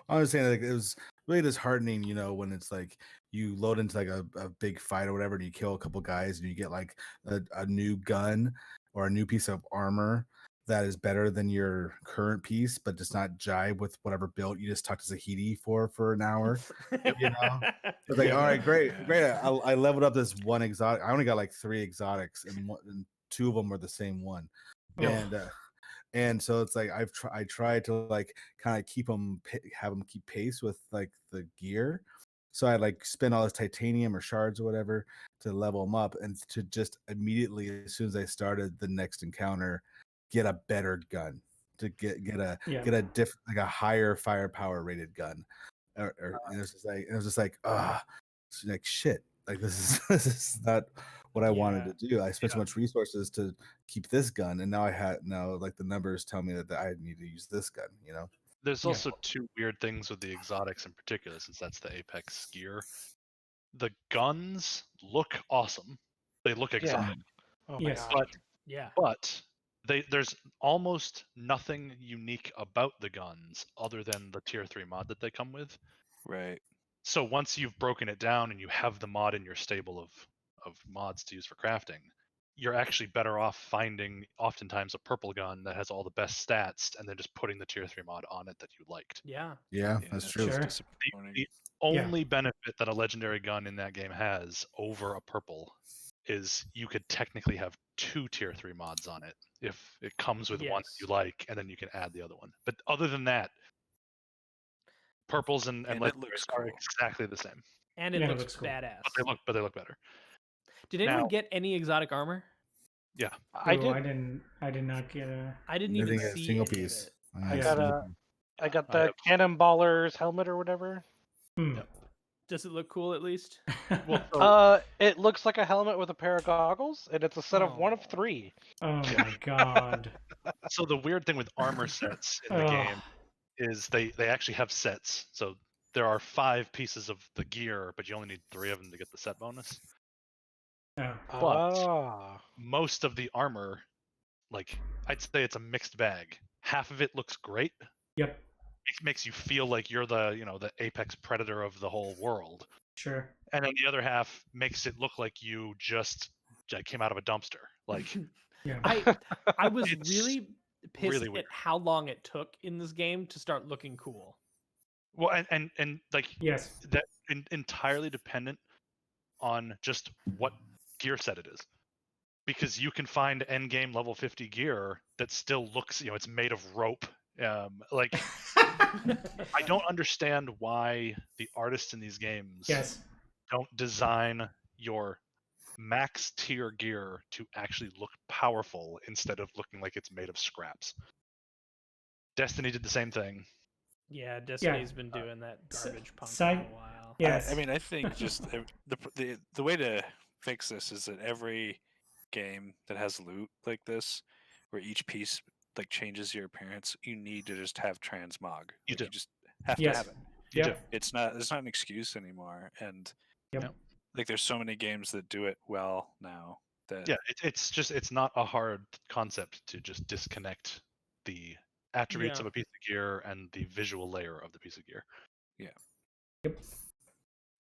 I was saying, like, it was really disheartening, you know, when it's like you load into like a big fight or whatever, and you kill a couple guys, and you get like a new gun or a new piece of armor that is better than your current piece, but does not jive with whatever build you just talked to Zahidi for an hour. You know, it's like, all right, great. I leveled up this one exotic. I only got like 3 exotics, and 2 of them were the same one. And so it's like I tried to like kind of have them keep pace with like the gear, So I like spend all this titanium or shards or whatever to level them up, and to just immediately, as soon as I started the next encounter, get a better gun, to get a higher firepower rated gun, and it was just like like shit, like this is this is not what I wanted to do. I spent so much resources to keep this gun, and now like the numbers tell me that I need to use this gun. There's also two weird things with the exotics in particular, since that's the Apex gear. The guns look awesome. They look exotic. Oh my god. But there's almost nothing unique about the guns other than the tier 3 mod that they come with. Right. So once you've broken it down and you have the mod in your stable of mods to use for crafting, you're actually better off finding oftentimes a purple gun that has all the best stats and then just putting the tier 3 mod on it that you liked. Yeah, that's true. Sure. The only benefit that a legendary gun in that game has over a purple is you could technically have 2 tier 3 mods on it if it comes with one that you like, and then you can add the other one. But other than that, purples and legendaries are exactly the same. And it looks badass. But they look better. Did anyone get any exotic armor? Yeah, I did. I did not get a. I didn't even see a single any of piece. it. I got the Cannonballer's helmet or whatever. Yep. Does it look cool at least? It looks like a helmet with a pair of goggles, and it's a set of 1 of 3. Oh my god. So the weird thing with armor sets in the game is they actually have sets. So there are 5 pieces of the gear, but you only need 3 of them to get the set bonus. But most of the armor, like, I'd say it's a mixed bag. Half of it looks great. Yep. It makes you feel like you're the apex predator of the whole world. Sure. And then the other half makes it look like you just came out of a dumpster. Like, I was really pissed at how long it took in this game to start looking cool. Well, and like, yes, that entirely dependent on just what gear set it is, because you can end game level 50 gear that still looks, it's made of rope. Like, I don't understand why the artists in these games don't design your max tier gear to actually look powerful instead of looking like it's made of scraps. Destiny did the same thing. Yeah, Destiny's been doing that garbage punk for a while. Yes. I mean, I think just the way to fix this is that every game that has loot like this, where each piece like changes your appearance, you need to just have transmog. You just have to have it. You do. It's not an excuse anymore. And like, there's so many games that do it well now. That it's not a hard concept to just disconnect the attributes of a piece of gear and the visual layer of the piece of gear. Yeah. Yep.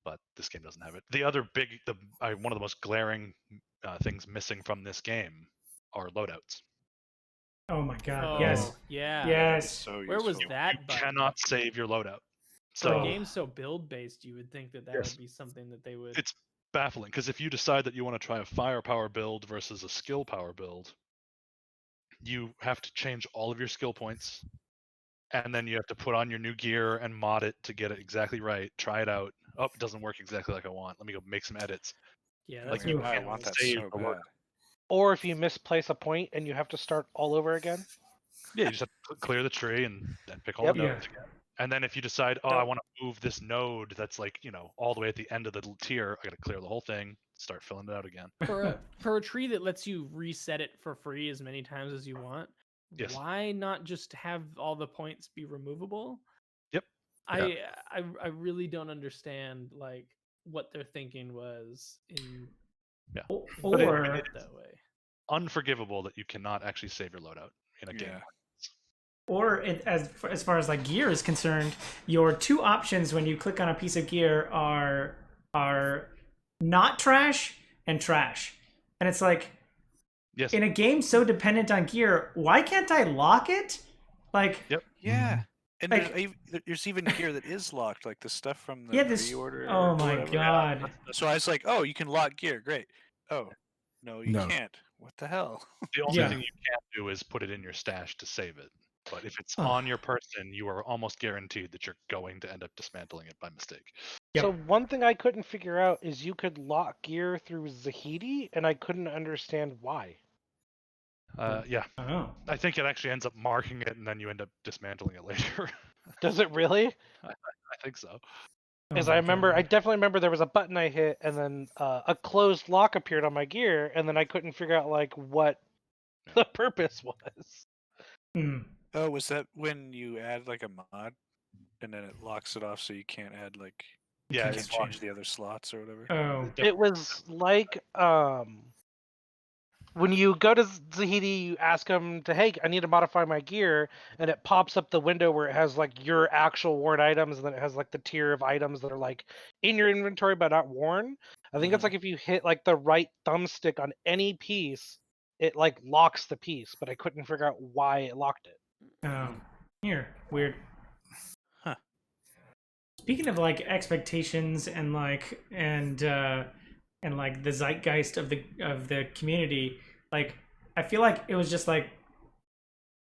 But this game doesn't have it. The other one of the most glaring things missing from this game are loadouts. Oh my god. Oh, yes. Yeah. Yes. So where was that? You cannot save your loadout. So a game so build based, you would think that would be something that they would. It's baffling, because if you decide that you want to try a firepower build versus a skill power build, you have to change all of your skill points, and then you have to put on your new gear and mod it to get it exactly right. Try it out. Oh, it doesn't work exactly like I want. Let me go make some edits. Yeah, like, you I want that so bad. Or if you misplace a point and you have to start all over again. Yeah, you just have to clear the tree and then pick all the nodes again. And then if you decide, I want to move this node that's like, all the way at the end of the tier, I got to clear the whole thing, start filling it out again. For a tree that lets you reset it for free as many times as you want, why not just have all the points be removable? Yep. I really don't understand like what their thinking was in or that way. Unforgivable that you cannot actually save your loadout in a game. Or as far as like gear is concerned, your 2 options when you click on a piece of gear are not trash and trash. And it's like, in a game so dependent on gear, why can't I lock it? Like, yeah. And like, there's even gear that is locked, like the stuff from the pre-order. Oh my god. So I was like, oh, you can lock gear, great. Oh, no, you can't. What the hell? The only thing you can't do is put it in your stash to save it. But if it's on your person, you are almost guaranteed that you're going to end up dismantling it by mistake. Yep. So one thing I couldn't figure out is you could lock gear through Zahidi, and I couldn't understand why. Yeah. Oh. I think it actually ends up marking it, and then you end up dismantling it later. Does it really? I think so. Because Oh I my remember, I God. definitely remember there was a button I hit, and then a closed lock appeared on my gear, and then I couldn't figure out like what the purpose was. Hmm. Oh, was that when you add like a mod and then it locks it off so you can't add like Yeah, you it's can't change the other slots or whatever? Oh. It was like when you go to Zahidi, you ask him to, hey, I need to modify my gear, and it pops up the window where it has like your actual worn items, and then it has like the tier of items that are like in your inventory but not worn. I think it's like if you hit like the right thumbstick on any piece, it like locks the piece, but I couldn't figure out why it locked it. Oh. Here. Weird. Huh. Speaking of like expectations and like the zeitgeist of the community, like I feel like it was just like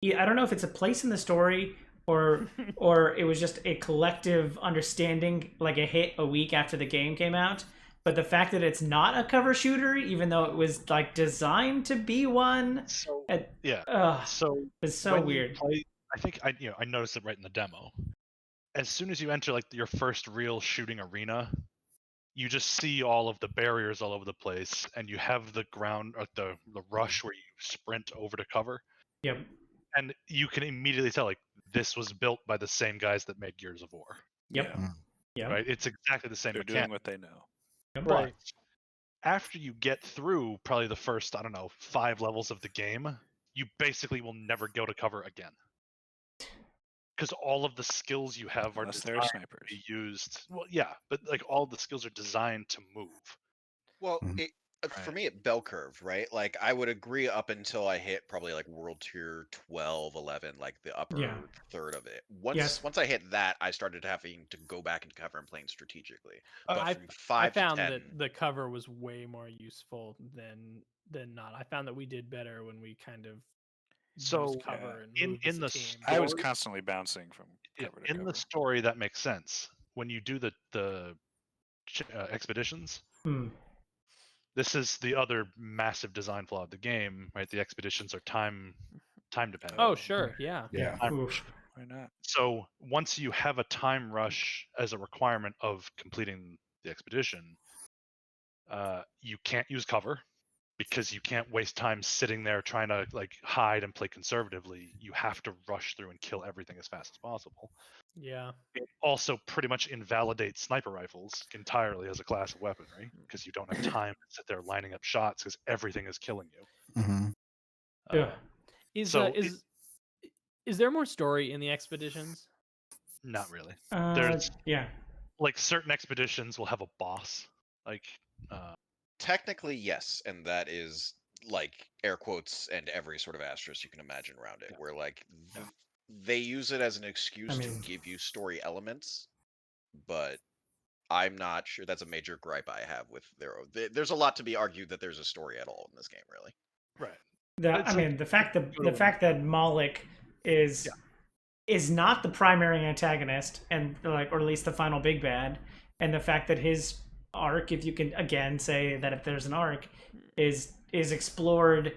I don't know if it's a place in the story or it was just a collective understanding, like a hit a week after the game came out. But the fact that it's not a cover shooter, even though it was like designed to be one, So yeah, so it's so when weird. you play, I think I noticed it right in the demo. As soon as you enter like your first real shooting arena, you just see all of the barriers all over the place, and you have the ground or the rush where you sprint over to cover, Yep. and you can immediately tell like this was built by the same guys that made Gears of War. Yep. Yeah. Yep. Right? It's exactly the same They're mechanic. doing what they know. Yep. But after you get through probably the first, 5 levels of the game, you basically will never go to cover again. Because all of the skills you have are Unless they're designed snipers. to be used. Well, yeah, but like all the skills are designed to move. Well, Mhm. for me, it bell curve, right? Like I would agree up until I hit probably like World Tier 12, 11, like the upper Yeah. third of it. Once Yes. once I hit that, I started having to go back and cover and playing strategically. But I from 5 to found 10, that the cover was way more useful than not. I found that we did better when we kind of So, used cover and in moved as a the team. I was story- constantly bouncing from cover to in cover. the story that makes sense. When you do the expeditions, Hmm. this is the other massive design flaw of the game, right? The expeditions are time dependent. Oh, sure, yeah. Yeah. Time Oof. rush. Why not? So once you have a time rush as a requirement of completing the expedition, you can't use cover because you can't waste time sitting there trying to like hide and play conservatively. You have to rush through and kill everything as fast as possible. Yeah. It also pretty much invalidates sniper rifles entirely as a class of weapon, right? Because you don't have time to sit there lining up shots because everything is killing you. Mhm. Yeah. Is so is there more story in the expeditions? Not really. There's yeah. Like certain expeditions will have a boss. Like technically yes, and that is like air quotes and every sort of asterisk you can imagine around it, where like they use it as an excuse to give you story elements, but I'm not sure that's a major gripe I have with there's a lot to be argued that there's a story at all in this game, really. right. The fact that Malik is not the primary antagonist, and like, or at least the final big bad, and the fact that his arc, if you can again say that if there's an arc, is explored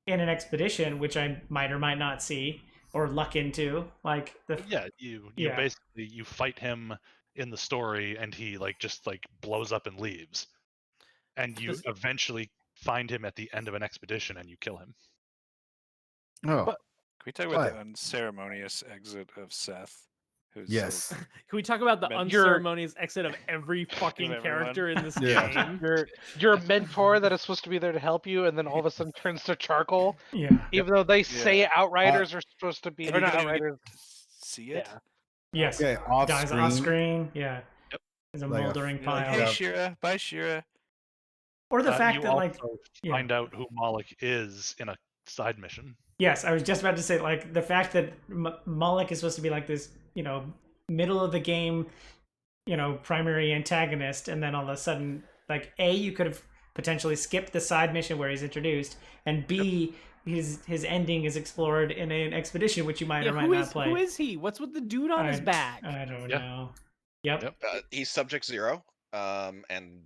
in an expedition, which I might or might not see or luck into, like you basically you fight him in the story and he like just like blows up and leaves, and you eventually find him at the end of an expedition and you kill him. Oh, Can we talk about the unceremonious exit of Seth? Who's yes. Can we talk about the unceremonious exit of every fucking character in this game? Your mentor that is supposed to be there to help you, and then all of a sudden turns to charcoal. Yeah. Even though they say Outriders are supposed to be, or not Outriders. See it? Yeah. Yes. Yeah, Dies off screen. Yeah. Yep. There's a Like moldering pile. Like, hey, Shira. Bye, Shira. Or the fact you that like also find out who Malik is in a side mission. Yes, I was just about to say, like, the fact that Malik is supposed to be like this, middle of the game, primary antagonist, and then all of a sudden, like, A, you could have potentially skipped the side mission where he's introduced, and B, his ending is explored in an expedition which you might or might not play. Who is he? What's with the dude on his back? I don't know. Yep. He's Subject Zero, and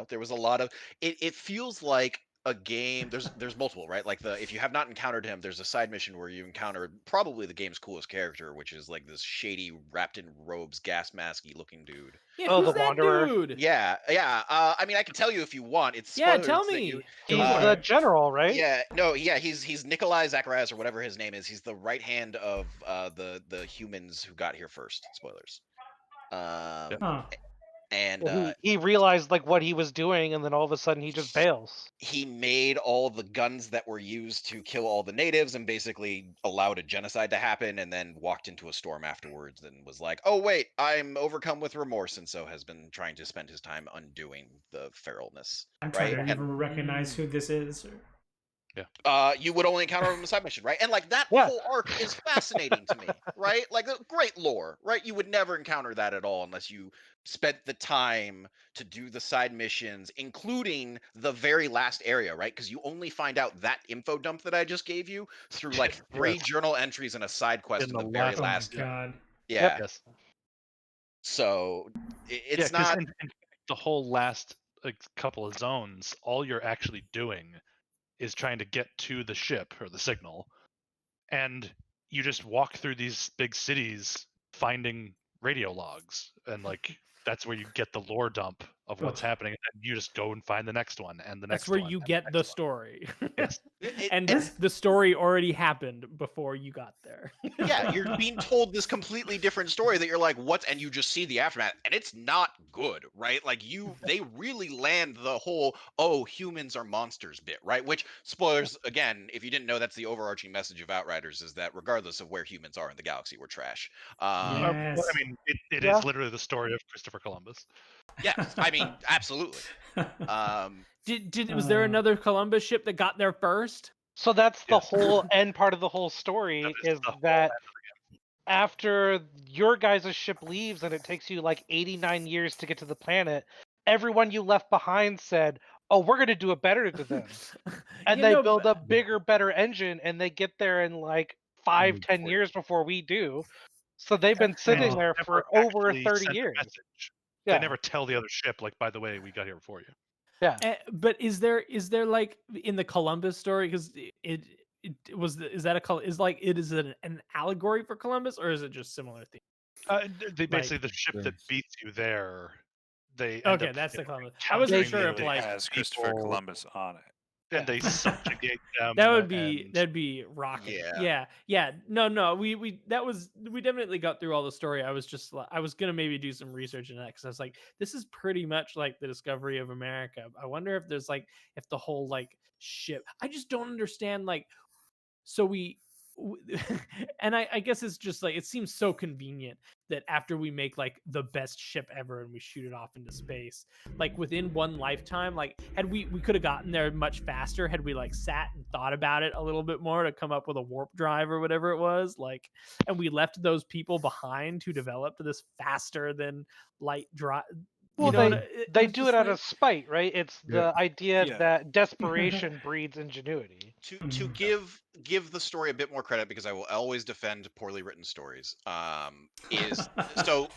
there was a lot of it. It feels like a game. There's multiple, right? Like if you have not encountered him, there's a side mission where you encounter probably the game's coolest character, which is like this shady, wrapped in robes, gas masky looking dude. Yeah, Oh, who's the that Wanderer. dude? Yeah. I mean, I can tell you if you want. It's Yeah, spoilers tell that you. me. Go He's for the it. general, right? Yeah, no, yeah, he's Nikolai Zacharias or whatever his name is. He's the right hand of the humans who got here first. Spoilers. Huh. And Well, he realized like what he was doing, and then all of a sudden he just bails. he made all the guns that were used to kill all the natives and basically allowed a genocide to happen, and then walked into a storm afterwards and was like, oh wait, I'm overcome with remorse, and so has been trying to spend his time undoing the feralness. I'm trying Right? to even recognize who this is. You would only encounter him in a side mission, right? And like that Yeah. whole arc is fascinating to me, right? Like great lore, right? You would never encounter that at all unless you spent the time to do the side missions, including the very last area, right? Because you only find out that info dump that I just gave you through like 3 Yes. journal entries and a side quest In in the the very last- Oh my last. god. Yeah. Yes. So it's 'cause not. in the whole last couple of zones, all you're actually doing is trying to get to the ship or the signal, and you just walk through these big cities finding radio logs, and like that's where you get the lore dump of what's Ugh. happening, and you just go and find the next one and the next That's where one. you and the get the next one. story. Yes. And This- the story already happened before you got there. Yeah, you're being told this completely different story that you're like, what? And you just see the aftermath, and it's not good, right? Like they really land the whole, oh, humans are monsters bit, right? Which, spoilers, again, if you didn't know, that's the overarching message of Outriders, is that regardless of where humans are in the galaxy, we're trash. Yes. I mean, it Yeah. is literally the story of Christopher Columbus. Yes, I mean, absolutely. Was there another Columbus ship that got there first? So that's the Yes. whole end part of the whole story is the whole that end after your guys' ship leaves and it takes you like 89 years to get to the planet, everyone you left behind said, oh, we're going to do it better to them. And Yeah, they no, build but- a bigger, better engine, and they get there in like 5-10 years before we do. So they've been sitting Oh. there Never for over actually 30 send a years. message. Yeah. They never tell the other ship, like, by the way, we got here before you. Yeah. But is there like in the Columbus story, because is that it is an allegory for Columbus, or is it just similar theme? They basically the ship that beats you there. They end Okay, up, that's you the know, Columbus. I wasn't encountering sure if the like has Christopher people, Columbus on it. and they subjugate them. that would be and- that'd be rocking. Yeah. Yeah. No. We definitely got through all the story. I was gonna maybe do some research in that, because I was like, this is pretty much like the discovery of America. I wonder if there's like if the whole like ship. I just don't understand like. So and I guess it's just like it seems so convenient that after we make like the best ship ever and we shoot it off into space, like within one lifetime, like had we could have gotten there much faster had we like sat and thought about it a little bit more to come up with a warp drive or whatever it was, like, and we left those people behind who developed this faster than light drive. Well, they do it out of spite, right? It's the idea that desperation breeds ingenuity. To give the story a bit more credit, because I will always defend poorly written stories. Is so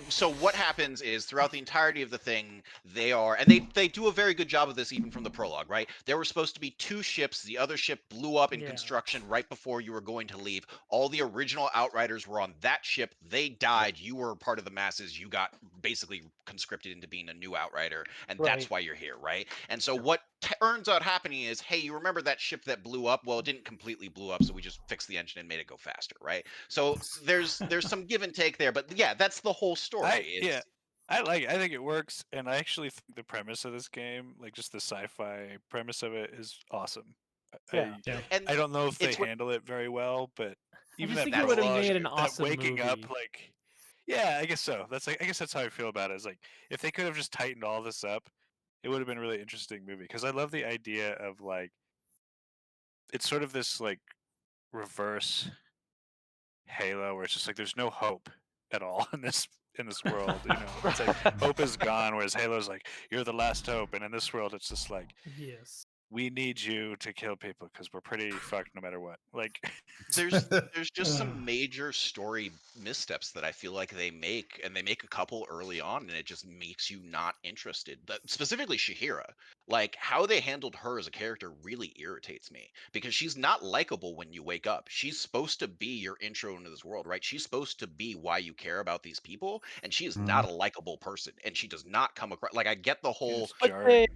what happens is throughout the entirety of the thing, they do a very good job of this even from the prologue, right? There were supposed to be 2 ships. The other ship blew up in construction right before you were going to leave. All the original Outriders were on that ship. They died. You were part of the masses. You got basically conscripted into being a new Outrider, and that's why you're here, right? And so what turns out happening is, hey, you remember that ship that blew up? Well, it didn't completely blew up, so we just fixed the engine and made it go faster, right? So there's some give and take there, but yeah, that's the whole story. I think it works, and I actually think the premise of this game, like just the sci-fi premise of it, is awesome. Yeah. And I don't know if they handle it very well, but even just that think it would've prologue, made an that awesome waking up, movie. like, yeah, I guess so. I guess that's how I feel about it. Is like if they could have just tightened all this up, it would have been a really interesting movie. Because I love the idea of like, it's sort of this like reverse Halo, where it's just like there's no hope at all in this world. You know, it's like hope is gone, whereas Halo's like you're the last hope, and in this world, it's just like yes. we need you to kill people because we're pretty fucked no matter what. Like, there's just some major story missteps that I feel like they make, and they make a couple early on, and it just makes you not interested. Specifically Shihira, like how they handled her as a character really irritates me because she's not likable when you wake up. She's supposed to be your intro into this world, right? She's supposed to be why you care about these people, and she is not a likable person, and she does not come across like I get the whole. it's But jarring.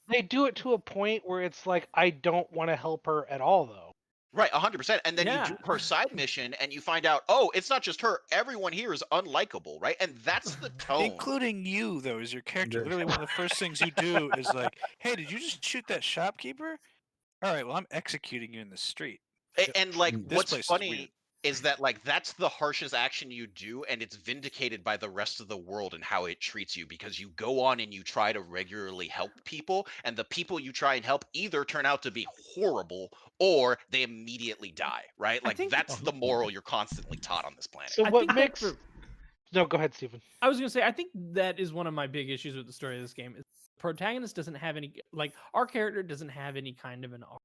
they do it to a point where it's like I don't want to help her at all, though. Right, 100%. And then you Yeah. do her side mission and you find out, oh, it's not just her. Everyone here is unlikable, right? And that's the tone. Including you, though, as your character. Literally, one of the first things you do is like, hey, did you just shoot that shopkeeper? All right, well, I'm executing you in the street. And like, This what's place is funny weird. is that like that's the harshest action you do, and it's vindicated by the rest of the world and how it treats you, because you go on and you try to regularly help people, and the people you try and help either turn out to be horrible or they immediately die, right? I Like think- that's the moral you're constantly taught on this planet. So I what think that makes? for- No, go ahead, Stephen. I was gonna say, I think that is one of my big issues with the story of this game. Is the protagonist doesn't have any, like, our character doesn't have any kind of an arc.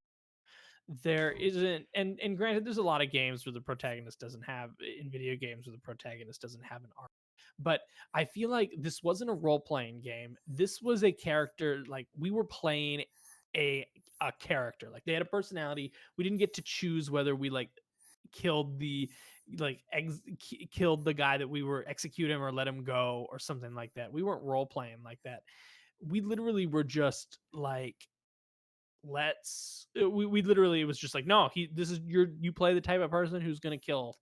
There isn't, and granted, there's a lot of games where the protagonist doesn't have, in video games where the protagonist doesn't have an arc. But I feel like this wasn't a role playing game. This was a character, like we were playing a character. Like they had a personality. We didn't get to choose whether we like killed the killed the guy that we were execute him or let him go or something like that. We weren't role playing like that. We literally were just like, we literally, it was just like, no, this is you play the type of person who's gonna kill.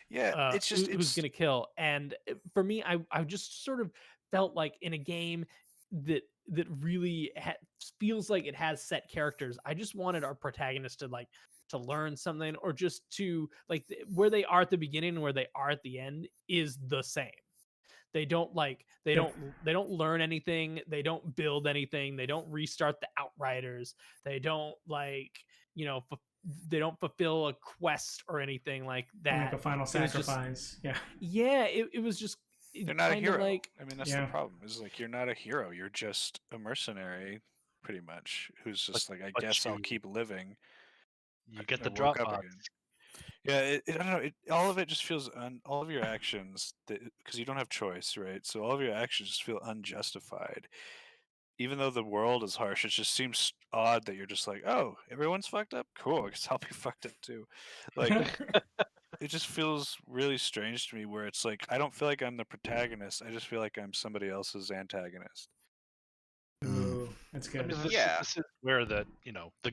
Yeah, it's just who's gonna kill. And for me, I just sort of felt like in a game that really feels like it has set characters, I just wanted our protagonist to learn something, or just to like where they are at the beginning and where they are at the end is the same. They don't they don't learn anything, they don't build anything, they don't restart the Outriders, they don't they don't fulfill a quest or anything like that. Like a final sacrifice. Yeah, it was just, they're not a hero. Like, I mean, that's the problem. Is like you're not a hero. You're just a mercenary, pretty much, who's just like, I guess I'll keep living. You get the drop pods. Yeah, I don't know. All of it just feels all of your actions, because you don't have choice, right? So all of your actions just feel unjustified. Even though the world is harsh, it just seems odd that you're just like, oh, everyone's fucked up? Cool, I guess I'll be fucked up too. Like, it just feels really strange to me, where it's like, I don't feel like I'm the protagonist. I just feel like I'm somebody else's antagonist. Ooh, that's good. I mean, this is where the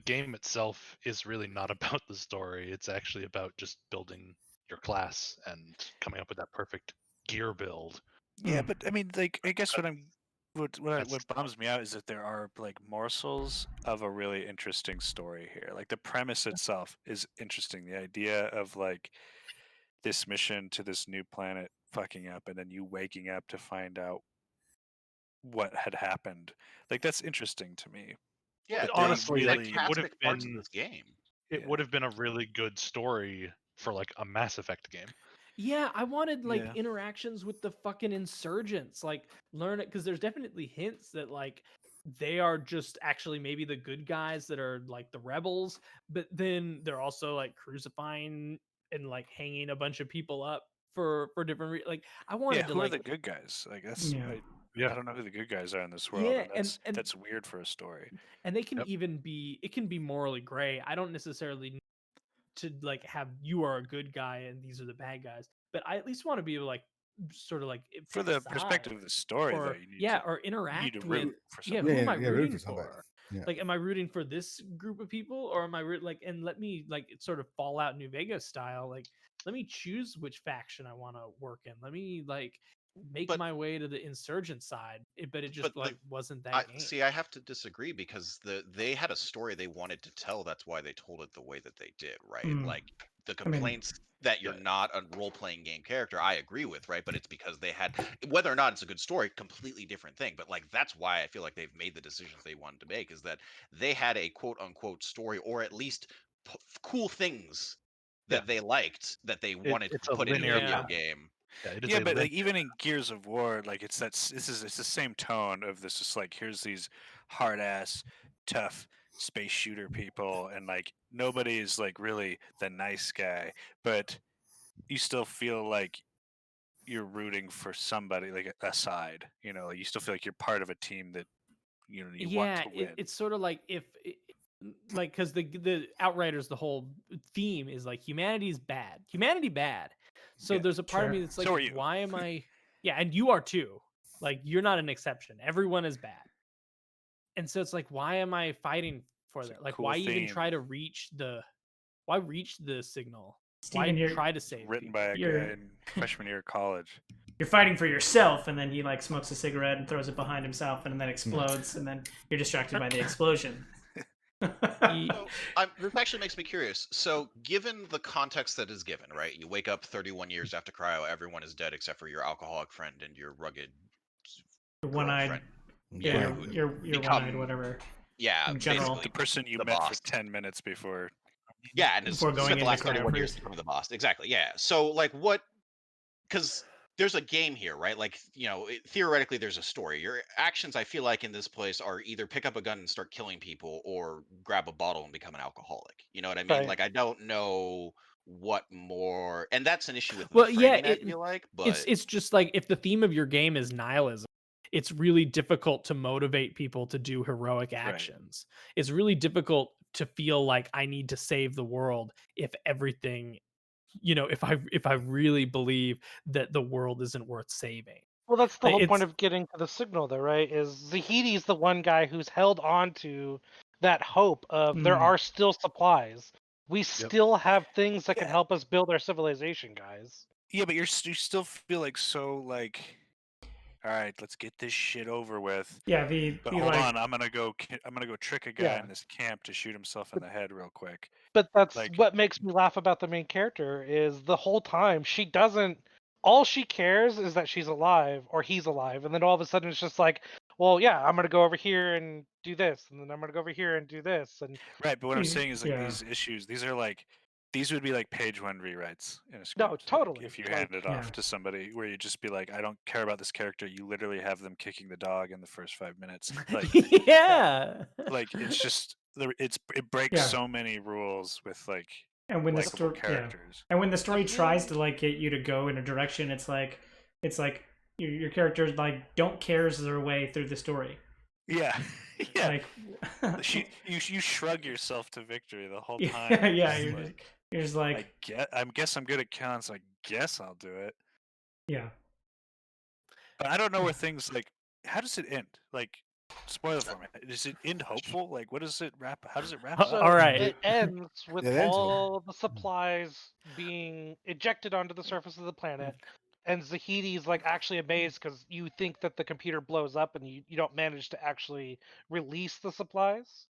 game itself is really not about the story. It's actually about just building your class and coming up with that perfect gear build. Yeah, but I mean, like, I guess what bums me out is that there are like morsels of a really interesting story here. Like the premise itself is interesting. The idea of like this mission to this new planet fucking up, and then you waking up to find out what had happened. Like that's interesting to me. Yeah, honestly, really, it would have parts been of this game. It would have been a really good story for like a Mass Effect game. Yeah, I wanted like interactions with the fucking insurgents, like learn it, because there's definitely hints that like they are just actually maybe the good guys that are like the rebels, but then they're also like crucifying and like hanging a bunch of people up for different like I wanted to who like are the good guys? Like that's I don't know who the good guys are in this world. Yeah, and that's weird for a story. And they can even be, it can be morally gray. I don't necessarily need to like have you are a good guy and these are the bad guys, but I at least want to be able to like sort of like for the perspective of the story, or, though, you need to, or interact you need to with root for something. who am I rooting for? Like, am I rooting for this group of people, or am I like, and let me like sort of Fallout New Vegas style, like let me choose which faction I want to work in. Let me like make my way to the insurgent side, but it just wasn't that game. See, I have to disagree, because they had a story they wanted to tell. That's why they told it the way that they did, right? Like the complaints that you're not a role-playing game character, I agree with, right? But it's because they had, whether or not it's a good story, completely different thing. But like that's why I feel like they've made the decisions they wanted to make, is that they had a quote-unquote story, or at least cool things that they liked that they wanted to put in a video game. Yeah, but like even in Gears of War, like it's the same tone of this. Just like, here's these hard ass, tough space shooter people, and like nobody is like really the nice guy, but you still feel like you're rooting for somebody, like a side. You know, like you still feel like you're part of a team that you want Yeah, to win. it's sort of like like because the Outriders, the whole theme is like humanity bad. So Yeah. there's a part of Sure. me that's like, So are you. why am I? Yeah, and you are too. Like you're not an exception. Everyone is bad, and so it's like, why am I fighting for It's a that? Like, cool why even theme. try to reach why reach the signal? Steven, Why you're try to save Written people? by a guy in freshman year of college. you're fighting for yourself, and then he like smokes a cigarette and throws it behind himself, and then explodes, and then you're distracted by the explosion. So, this actually makes me curious. So, given the context that is given, right? You wake up 31 years after cryo, everyone is dead except for your alcoholic friend and your rugged One-eyed. girlfriend. Yeah, who you're become- one-eyed, whatever. Yeah, In general. basically The person you the met boss. for 10 minutes before. Yeah, and Before going spent the into last cryo. 31 years to become the boss. Exactly. Yeah. So, like, what? Because there's a game here, right? Like, theoretically, there's a story. Your actions, I feel like, in this place are either pick up a gun and start killing people, or grab a bottle and become an alcoholic. You know what I mean? Right. Like, I don't know what more, and that's an issue with the Well, yeah, framing, I feel like. But it's just like if the theme of your game is nihilism, it's really difficult to motivate people to do heroic actions. It's really difficult to feel like I need to save the world if everything, if I really believe that the world isn't worth saving. Well, that's the whole point It's of getting to the signal, though, right? Is Zahedi's the one guy who's held on to that hope of there are still supplies. We still have things that can help us build our civilization, guys. Yeah, but you still feel like so like, all right, let's get this shit over with. Yeah, But hold on, I'm gonna go trick a guy Yeah. in this camp to shoot himself in the head real quick. But that's Like- what makes me laugh about the main character is the whole time she doesn't. All she cares is that she's alive or he's alive, and then all of a sudden it's just like, well, yeah, I'm gonna go over here and do this, and then I'm gonna go over here and do this, and Right, but what I'm saying is like Yeah. these issues, these would be like page one rewrites in a script. No, like, totally, if you like- hand it off Yeah. to somebody where you just be like, I don't care about this character. You literally have them kicking the dog in the first 5 minutes. Like, yeah. like it's just it breaks Yeah. so many rules with like And when the likable story, characters. and when the story tries to like get you to go in a direction, it's like your characters like don't cares their way through the story. Yeah, yeah. Like you shrug yourself to victory the whole time. yeah, Just you're just like I guess I'm good at counts. So I guess I'll do it. yeah. But I don't know where things like. How does it end? Like, spoiler for me. Does it end hopeful? Like, what does it wrap? How does it wrap? So up? All right. It ends with It ends all the supplies being ejected onto the surface of the planet, and Zahedi's like actually amazed because you think that the computer blows up and you don't manage to actually release the supplies.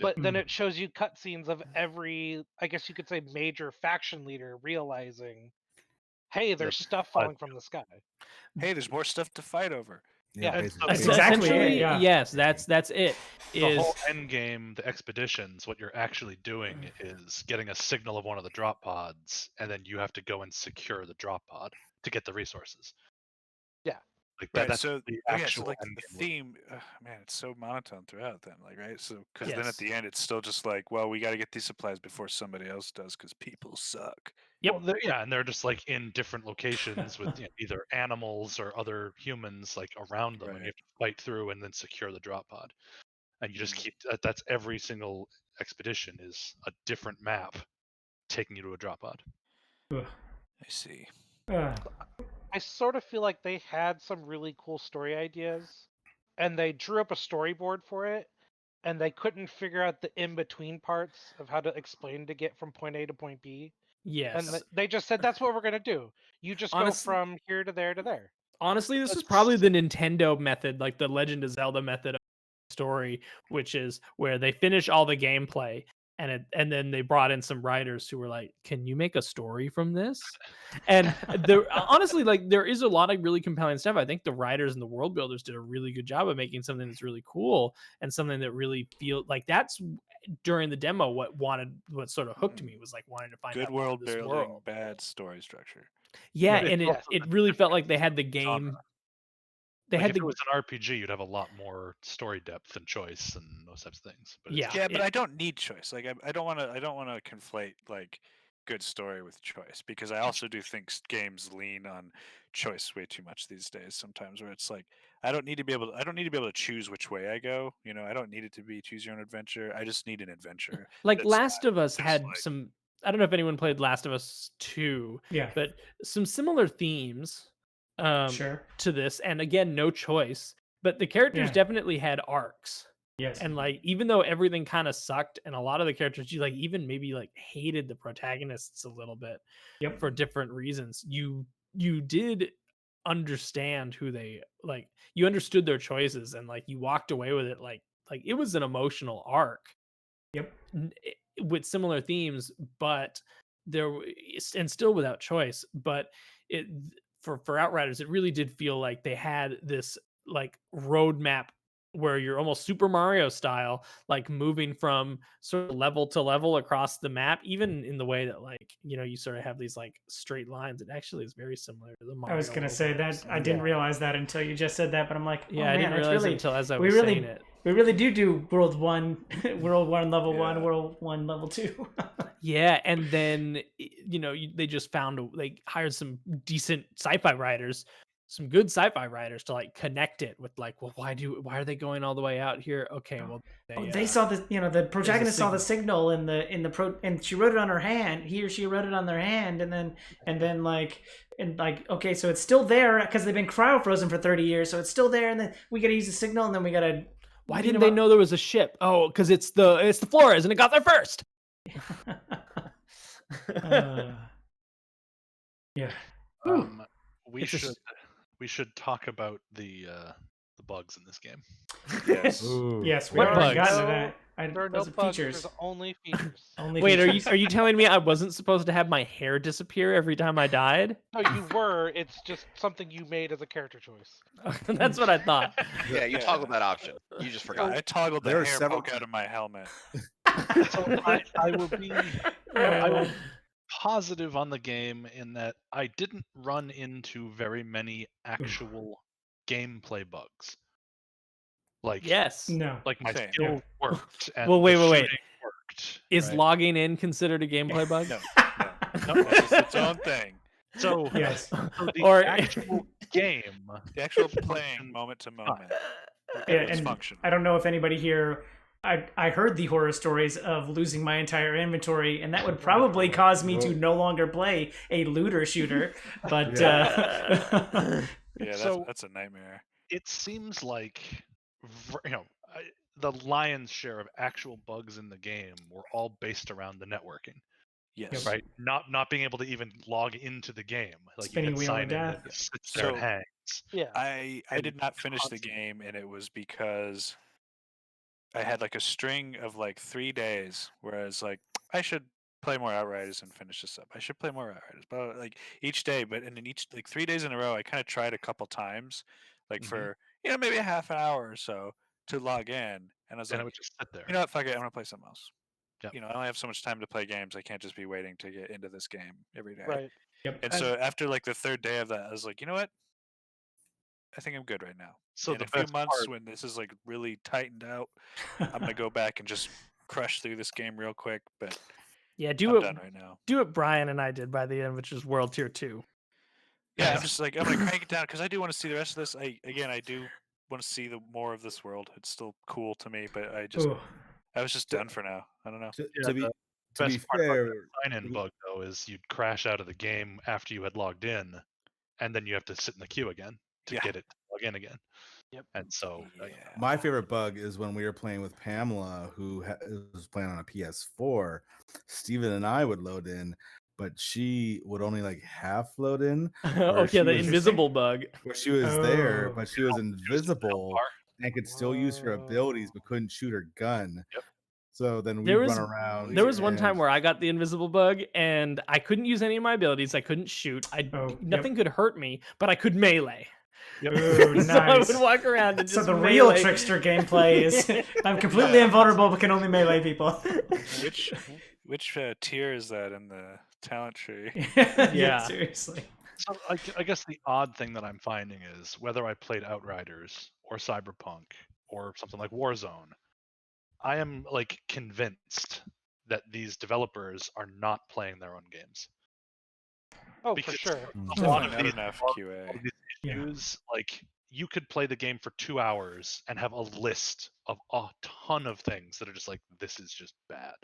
But then it shows you cutscenes of every, I guess you could say, major faction leader realizing, hey, there's stuff falling from the sky. Hey, there's more stuff to fight over. Yeah, and basically. That's exactly Essentially, it, yeah. yes, that's it. The whole end game, the expeditions, what you're actually doing is getting a signal of one of the drop pods, and then you have to go and secure the drop pod to get the resources. Yeah. Like Right, that's so the so actual like end the game. theme, man, it's so monotone throughout. Then, like, right? So because then Yes. at the end, it's still just like, well, we got to get these supplies before somebody else does because people suck. Yep. Well, and they're just like in different locations with either animals or other humans like around them, and you have to fight through and then secure the drop pod. And you just keep that's every single expedition is a different map taking you to a drop pod. Ugh. I see. I sort of feel like they had some really cool story ideas, and they drew up a storyboard for it, and they couldn't figure out the in-between parts of how to explain to get from point A to point B. Yes. And they just said, that's what we're going to do. You just Honestly- go from here to there to there. Honestly, this is That's- probably the Nintendo method, like the Legend of Zelda method of story, which is where they finish all the gameplay and then they brought in some writers who were like, "Can you make a story from this?" And there honestly, like, there is a lot of really compelling stuff. I think the writers and the world builders did a really good job of making something that's really cool and something that really feel like that's during the demo what sort of hooked me was like wanting to find Good out more world of this building, world. bad story structure. Yeah, But and it's also it the really felt difference like they had the in game. genre. they had if the it was an RPG, you'd have a lot more story depth and choice and those types of things. But Yeah. Yeah, but I don't need choice. Like I don't want to conflate like good story with choice, because I also do think games lean on choice way too much these days sometimes, where it's like I don't need to be able to choose which way I go. You know, I don't need it to be choose your own adventure. I just need an adventure. like that's Last not of Us just had like- some. I don't know if anyone played Last of Us 2, Yeah. but some similar themes Sure. to this, and again, no choice. But the characters Yeah. definitely had arcs. Yes. And like, even though everything kind of sucked, and a lot of the characters you like even maybe like hated the protagonists a little bit Yep. for different reasons, you did understand who they like. You understood their choices, and like you walked away with it like it was an emotional arc. Yep. With similar themes, but and still without choice. But it for Outriders, it really did feel like they had this like roadmap where you're almost Super Mario style, like moving from sort of level to level across the map, even in the way that like, you know, you sort of have these like straight lines. It actually is very similar to the Mario. I was gonna say that overlaps. I didn't realize that until you just said that, but I'm like, oh, Yeah, I man, didn't it's realize really, it until as I we was really, saying it. we really do World 1, World 1, Level 1, Yeah. World 1, Level 2. Yeah, and then you know they just they hired some decent sci-fi writers, some good sci-fi writers to like connect it with like, well, why are they going all the way out here? Okay, well They saw the, you know, the protagonist saw the signal in the and she wrote it on her hand. He or she wrote it on their hand, and then like okay, so it's still there because they've been cryo frozen for 30 years, so it's still there, and then we gotta use the signal, and then we gotta. Why didn't they know there was a ship? Oh, because it's the Flores, and it got there first. Yeah. We should talk about the bugs in this game. Yes. Yes, we What already bugs? got to that. There are no Those are bugs. features. There's only features. Only Wait, features. are you telling me I wasn't supposed to have my hair disappear every time I died? No, you were. It's just something you made as a character choice. That's what I thought. Yeah, you toggled that option. You just forgot. I toggled the There are hair several poke out of my helmet. So I will be positive on the game in that I didn't run into very many actual gameplay bugs. Like Yes. No. like my Same. skill worked. And Well, wait. the shooting worked. Is right? logging in considered a gameplay bug? No, it's its own thing. So, Yes. so the Or- actual game. The actual playing moment to moment. Yeah, It's and functional. I don't know if anybody here. I heard the horror stories of losing my entire inventory, and that would probably cause me to no longer play a looter shooter. But Yeah, So- that's a nightmare. It seems like, the lion's share of actual bugs in the game were all based around the networking, Yes. right? Not being able to even log into the game. Like Spinning you hit wheel of sign in, death. it sits there and So- hangs. Yeah. I And did not finish the constant- game, and it was because I had like a string of like 3 days where I was like, I should play more Outriders and finish this up. I should play more Outriders, but like each day, and in each like 3 days in a row, I kind of tried a couple times, like Mhm. for maybe a half an hour or so to log in, and I was And it like, would just sit there. you know what, fuck it, I'm gonna play something else. Yep. I only have so much time to play games. I can't just be waiting to get into this game every day. Right. Yep. And so after like the third day of that, I was like, you know what? I think I'm good right now. So in the a few best months part, when this is like really tightened out, I'm gonna go back and just crush through this game real quick. But Yeah, I'm do done it. right now. Do what Brian and I did by the end, which was World Tier 2. Yeah, I'm just like I'm gonna crank it down because I do want to see the rest of this. I do want to see the more of this world. It's still cool to me, but Ooh. I was just done for now. I don't know. To be best part about fair, the sign-in bug though is you'd crash out of the game after you had logged in, and then you have to sit in the queue again to Yeah. get it to log in again. Yep. And so my favorite bug is when we were playing with Pamela, who was playing on a PS4. Steven and I would load in, but she would only like half load in. Okay, the was- invisible bug. Where she was there, Oh. but she was invisible and could still use her abilities, but couldn't shoot her gun. Yep. So then we'd There was- run around. There was one and- time where I got the invisible bug and I couldn't use any of my abilities. I couldn't shoot. Nothing could hurt me, but I could melee. Ooh, So I nice. would walk around and So just the real melee. trickster gameplay is I'm completely invulnerable but can only melee people. Which tier is that in the talent tree? Yeah, Yeah. seriously. So I guess the odd thing that I'm finding is whether I played Outriders or Cyberpunk or something like Warzone, I am like convinced that these developers are not playing their own games. Oh, for Because sure. a lot of Not these, enough a QA. lot of these Yeah. issues, like you could play the game for 2 hours and have a list of a ton of things that are just like, this is just bad.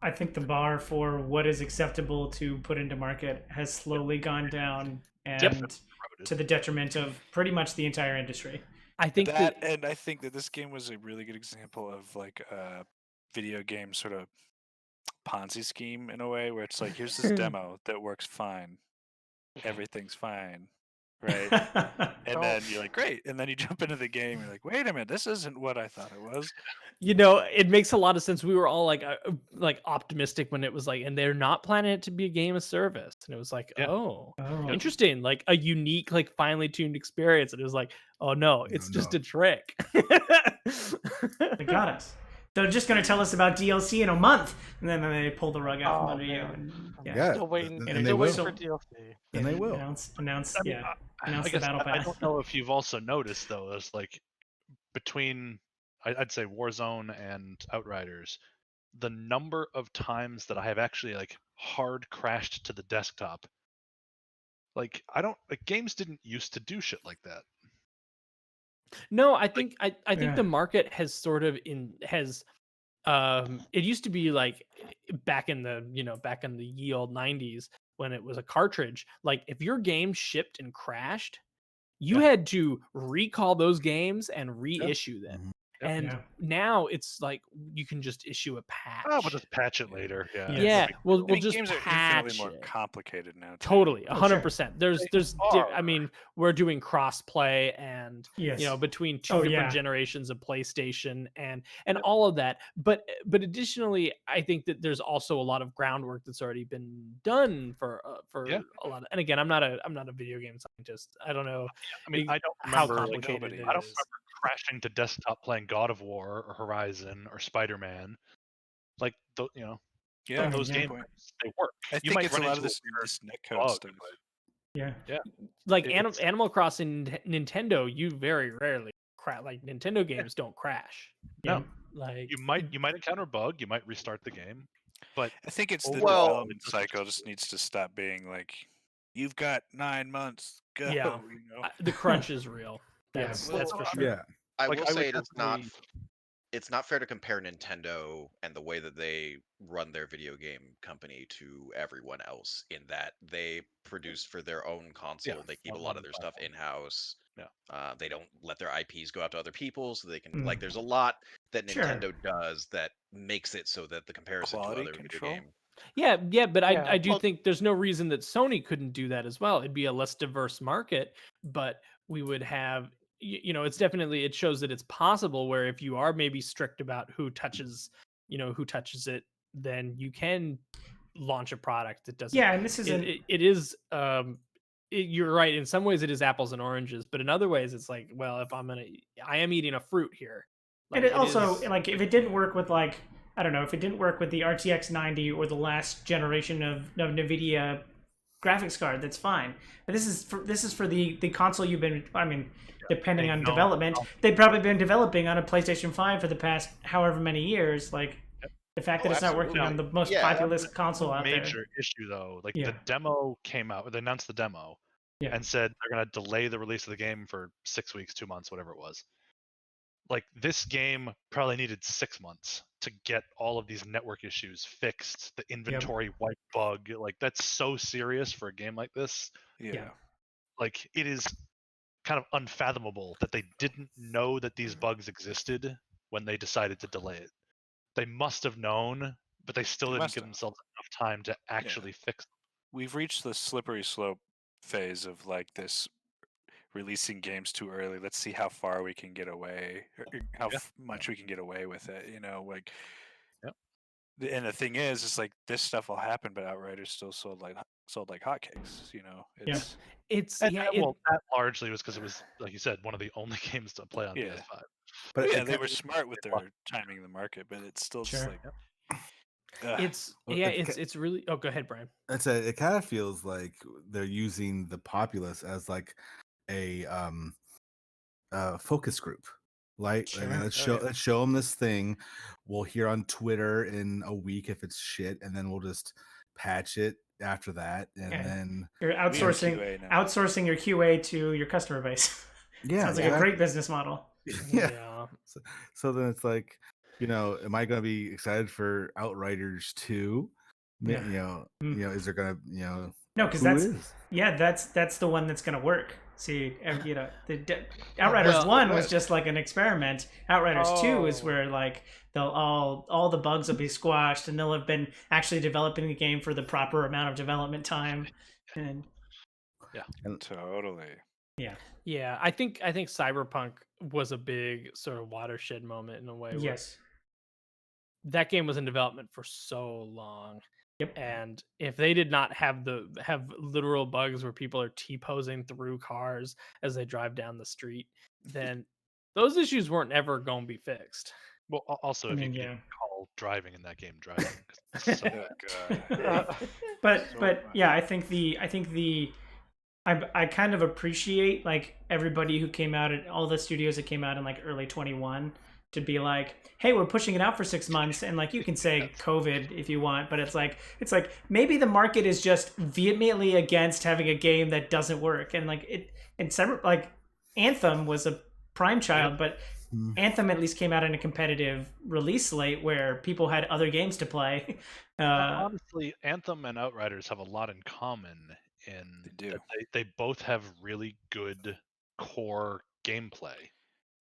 I think the bar for what is acceptable to put into market has slowly gone down, and to the detriment of pretty much the entire industry. I think and I think that this game was a really good example of like a video game sort of Ponzi scheme in a way, where it's like, here's this demo that works fine, everything's fine, right? And then you're like, great, and then you jump into the game, you're like, wait a minute, this isn't what I thought it was. it makes a lot of sense. We were all like optimistic when it was like, and they're not planning it to be a game of service, and it was like, Oh. interesting, like a unique, like finely tuned experience. And it was like, oh no, it's just a trick. They got us. They're just going to tell us about DLC in a month, and then they pull the rug out from under you. And, Yeah, Still waiting. and Still they waiting will. for DLC. And they will. Announce I mean, announce I the guess battle I pass. don't know if you've also noticed though, there's like between I'd say Warzone and Outriders, the number of times that I have actually like hard crashed to the desktop. Like games didn't used to do shit like that. No, I think I think Yeah. the market has sort of it used to be like back in the ye old 90s when it was a cartridge. Like if your game shipped and crashed, you had to recall those games and reissue them. Mhm. And now it's like you can just issue a patch. Oh, we'll just patch it later. Yeah. Yeah, we'll I mean, just games are patch infinitely more it. complicated now. Too. Totally, Oh, sure. 100%. There's I mean, we're doing cross play and between two different generations of PlayStation and all of that. But additionally, I think that there's also a lot of groundwork that's already been done for a lot of. And again, I'm not a video game scientist. I don't know. I mean, I don't how remember complicated it I don't is. remember crashing to desktop playing God of War or Horizon or Spider-Man. Like those games, they work. I think it's a lot of this netcode stuff. Yeah. Like Animal Crossing Nintendo, you very rarely crash. Like Nintendo games don't crash. No, like you might encounter a bug. You might restart the game, but I think it's the development cycle just needs to stop being like, you've got 9 months. Go. Yeah, the crunch is real. That's for sure. Yeah, I will say it's not fair to compare Nintendo and the way that they run their video game company to everyone else, in that they produce for their own console. They keep a lot of their stuff in-house. They don't let their IPs go out to other people, so they can there's a lot that Nintendo does that makes it so that the comparison Quality to other control. video game. Yeah, but I do think there's no reason that Sony couldn't do that as well. It'd be a less diverse market, but we would have it's definitely, it shows that it's possible, where if you are maybe strict about who touches it, then you can launch a product that doesn't. Yeah, and this is it is you're right, in some ways it is apples and oranges, but in other ways it's like, well, if I am eating a fruit here. Like, and it also like, if it didn't work with, like, I don't know, if it didn't work with the RTX 90 or the last generation of NVIDIA graphics card, that's fine. But this is for the console you've been, I mean, depending on development, they've probably been developing on a PlayStation 5 for the past however many years. Like, the fact that it's not working on the most populous console out there. Major issue though, like the demo came out, they announced the demo and said they're going to delay the release of the game for 6 weeks, 2 months, whatever it was. Like, this game probably needed 6 months to get all of these network issues fixed, the inventory wipe bug. Like, that's so serious for a game like this. Yeah. Like, it is kind of unfathomable that they didn't know that these bugs existed when they decided to delay it. They must have known, but they still didn't give themselves enough time to actually fix them. We've reached the slippery slope phase of like this releasing games too early. Let's see how far we can get away, or how much we can get away with it. Like. And the thing is, like, this stuff will happen, but Outriders still sold like hotcakes. It's that largely was because it was, like you said, one of the only games to play on PS5. But they were smart with their timing of the market, but it's still just like. It's really. Oh, go ahead, Brian. It kind of feels like they're using the populace as like a focus group. Like, Sure. let's show them this thing. We'll hear on Twitter in a week if it's shit, and then we'll just patch it after that, and then you're outsourcing your QA to your customer base. Yeah, sounds like a great business model. Yeah. So then it's like, am I going to be excited for Outriders 2? Yeah. Is there going to, no, because that's the one that's going to work. See, the Outriders 1 was just like an experiment. Outriders 2 is where like they'll all the bugs will be squashed, and they'll have been actually developing the game for the proper amount of development time. And totally. Yeah, I think Cyberpunk was a big sort of watershed moment in a way. Yes. That game was in development for so long. Yep. And if they did not have literal bugs where people are T-posing through cars as they drive down the street, then those issues weren't ever going to be fixed. Well, also, if you can call driving in that game driving. I kind of appreciate like everybody who came out at all the studios that came out in like early 21 to be like, hey, we're pushing it out for 6 months, and like you can say COVID if you want, but it's like maybe the market is just vehemently against having a game that doesn't work, and like Anthem was a prime child, but Anthem at least came out in a competitive release slate where people had other games to play. Honestly, Anthem and Outriders have a lot in common in that they both have really good core gameplay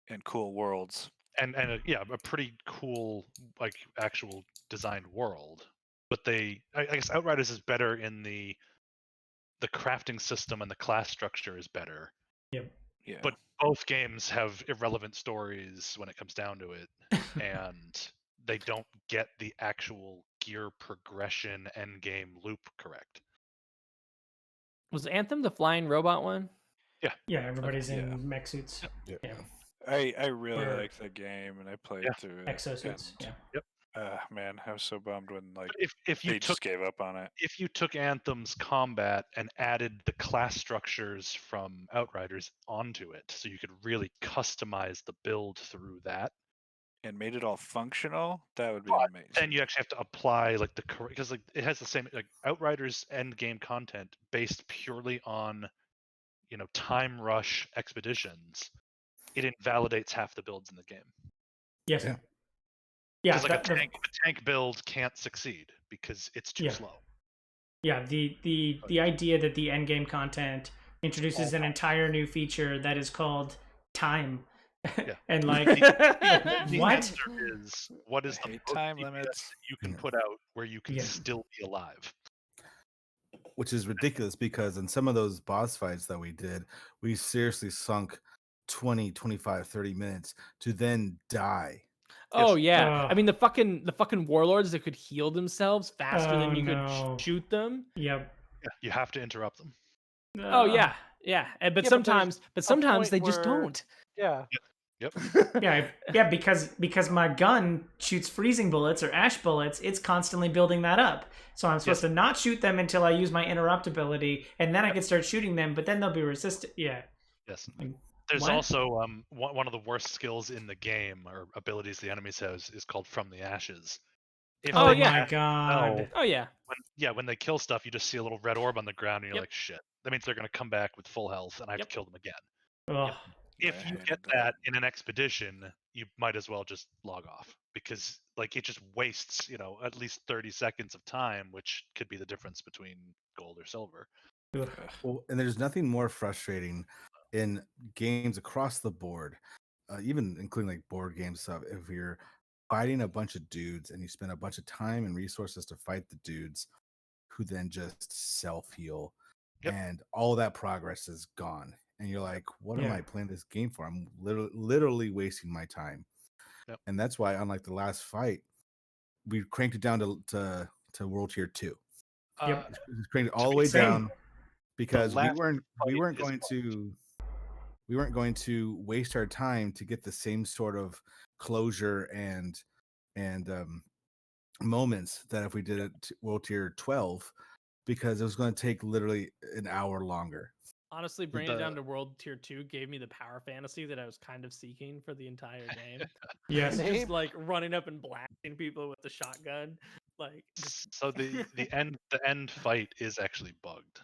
and cool worlds. And a pretty cool like actual designed world. But I guess Outriders is better in the crafting system, and the class structure is better. Yep. Yeah. But both games have irrelevant stories when it comes down to it, and they don't get the actual gear progression end game loop correct. Was Anthem the flying robot one? Yeah. Yeah, everybody's in mech suits. Yeah. I really liked the game, and I played through it. Exosuits. Yep. Man, I was so bummed when if you just gave up on it. If you took Anthem's combat and added the class structures from Outriders onto it, so you could really customize the build through that, and made it all functional, that would be amazing. Then you actually have to apply like because like it has the same like Outriders end game content based purely on time rush expeditions. It invalidates half the builds in the game. Yes. Yeah, like a tank build can't succeed because it's too slow. Yeah, the idea that the end game content introduces an entire new feature that is called time. And like what is the time limits you can put out where you can still be alive? Which is ridiculous because in some of those boss fights that we did, we seriously sunk 20, 25, 30 minutes to then die. Oh yeah. I mean the fucking warlords that could heal themselves faster than you could shoot them. Yep. Yeah, you have to interrupt them. Oh yeah. But sometimes they just don't. Yeah. Yep. because my gun shoots freezing bullets or ash bullets, it's constantly building that up. So I'm supposed to not shoot them until I use my interrupt ability, and then I can start shooting them, but then they'll be resistant. Yeah. Yes. There's also one of the worst skills in the game, or abilities the enemies have, is called From the Ashes. My god. When they kill stuff, you just see a little red orb on the ground, and you're like, shit. That means they're going to come back with full health, and I have to kill them again. If you get that in an expedition, you might as well just log off, because like it just wastes, at least 30 seconds of time, which could be the difference between gold or silver. Well, and there's nothing more frustrating in games across the board, even including like board game stuff. If you're fighting a bunch of dudes and you spend a bunch of time and resources to fight the dudes who then just self-heal, and all that progress is gone. And you're like, what am I playing this game for? I'm literally wasting my time. And that's why, unlike the last fight, we cranked it down to World Tier 2. Cranked it all the way down because we weren't going to waste our time to get the same sort of closure and moments that if we did it World Tier 12, because it was going to take literally an hour longer. Honestly, bringing it down to World Tier 2 gave me the power fantasy that I was kind of seeking for the entire game. Yes. Just like running up and blasting people with the shotgun. Like So the end fight is actually bugged.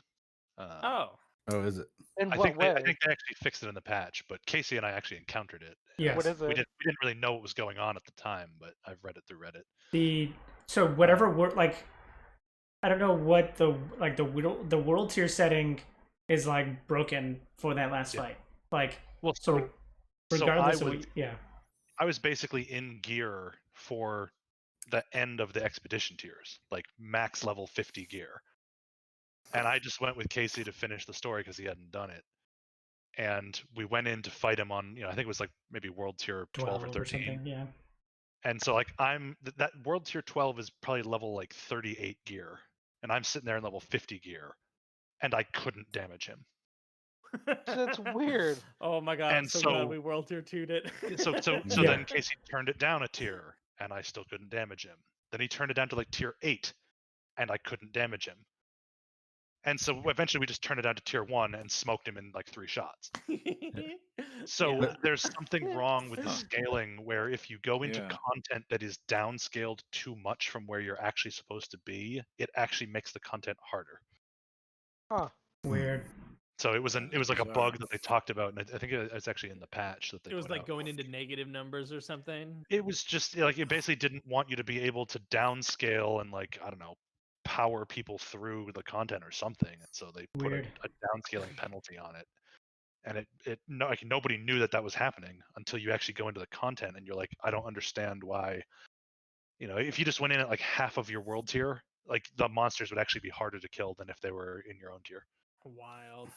oh, is it? In I what think way? I think they actually fixed it in the patch, but Casey and I actually encountered it. Yes. What is We it? didn't really know what was going on at the time, but I've read it through Reddit. So whatever like, I don't know what the world tier setting is like broken for that last fight. Like, Well, so regardless so of I was basically in gear for the end of the expedition tiers, like max level 50 gear. And I just went with Casey to finish the story because he hadn't done it. And we went in to fight him on, I think it was like maybe world tier 12 or 13. something, yeah. And so like that world tier 12 is probably level like 38 gear. And I'm sitting there in level 50 gear. And I couldn't damage him. That's weird. Oh my god, I'm And so so- glad we World Tier 2'd it. So Yeah. then Casey turned it down a tier, and I still couldn't damage him. Then he turned it down to like tier 8, and I couldn't damage him. And so eventually we just turned it down to tier 1 and smoked him in like 3 shots. So Yeah. there's something wrong with the scaling where if you go into Yeah. content that is downscaled too much from where you're actually supposed to be, it actually makes the content harder. Huh. Weird. So it was like a Bizarre. bug that they talked about, and I think it's actually in the patch that they It was put like out. going into negative numbers or something. It was just like it basically didn't want you to be able to downscale and like I don't know, power people through the content or something. And so they put a Weird. downscaling penalty on it. And like nobody knew that was happening until you actually go into the content and you're like, I don't understand why. If you just went in at like half of your world tier, like the monsters would actually be harder to kill than if they were in your own tier. Wild.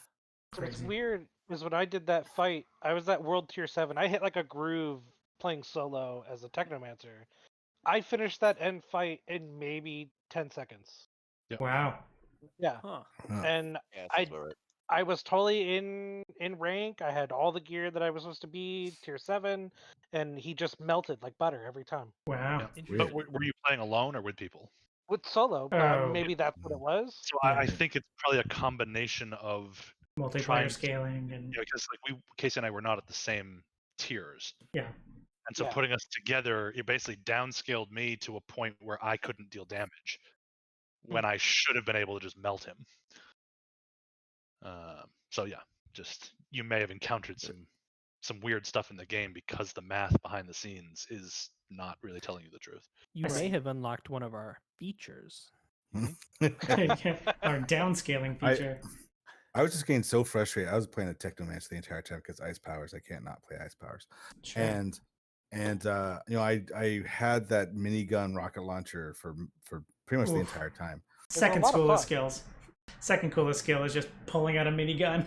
What's Crazy. weird is when I did that fight, I was at World Tier 7. I hit like a groove playing solo as a Technomancer. I finished that end fight in maybe 10 seconds. Wow. Yeah. Huh. And Yeah, I- sounds about right. I was totally in rank. I had all the gear that I was supposed to be, tier 7, and he just melted like butter every time. Wow. Yeah. Interesting. But were you playing alone or with people? With solo, Oh. maybe that's what it was. So Yeah. I think it's probably a combination of Multiplayer trying to- scaling and because like Casey and I were not at the same tiers. yeah. And so Yeah. putting us together, it basically downscaled me to a point where I couldn't deal damage when I should have been able to just melt him. So yeah, just you may have encountered some weird stuff in the game because the math behind the scenes is not really telling you the truth. You I may see. have unlocked one of our features. Our downscaling feature. I was just getting so frustrated. I was playing a Technomancer the entire time because ice powers. I can't not play ice powers. Sure. And I had that minigun rocket launcher for pretty much the Oof. entire time. Second lot of coolest fun. skills. Second coolest skill is just pulling out a minigun.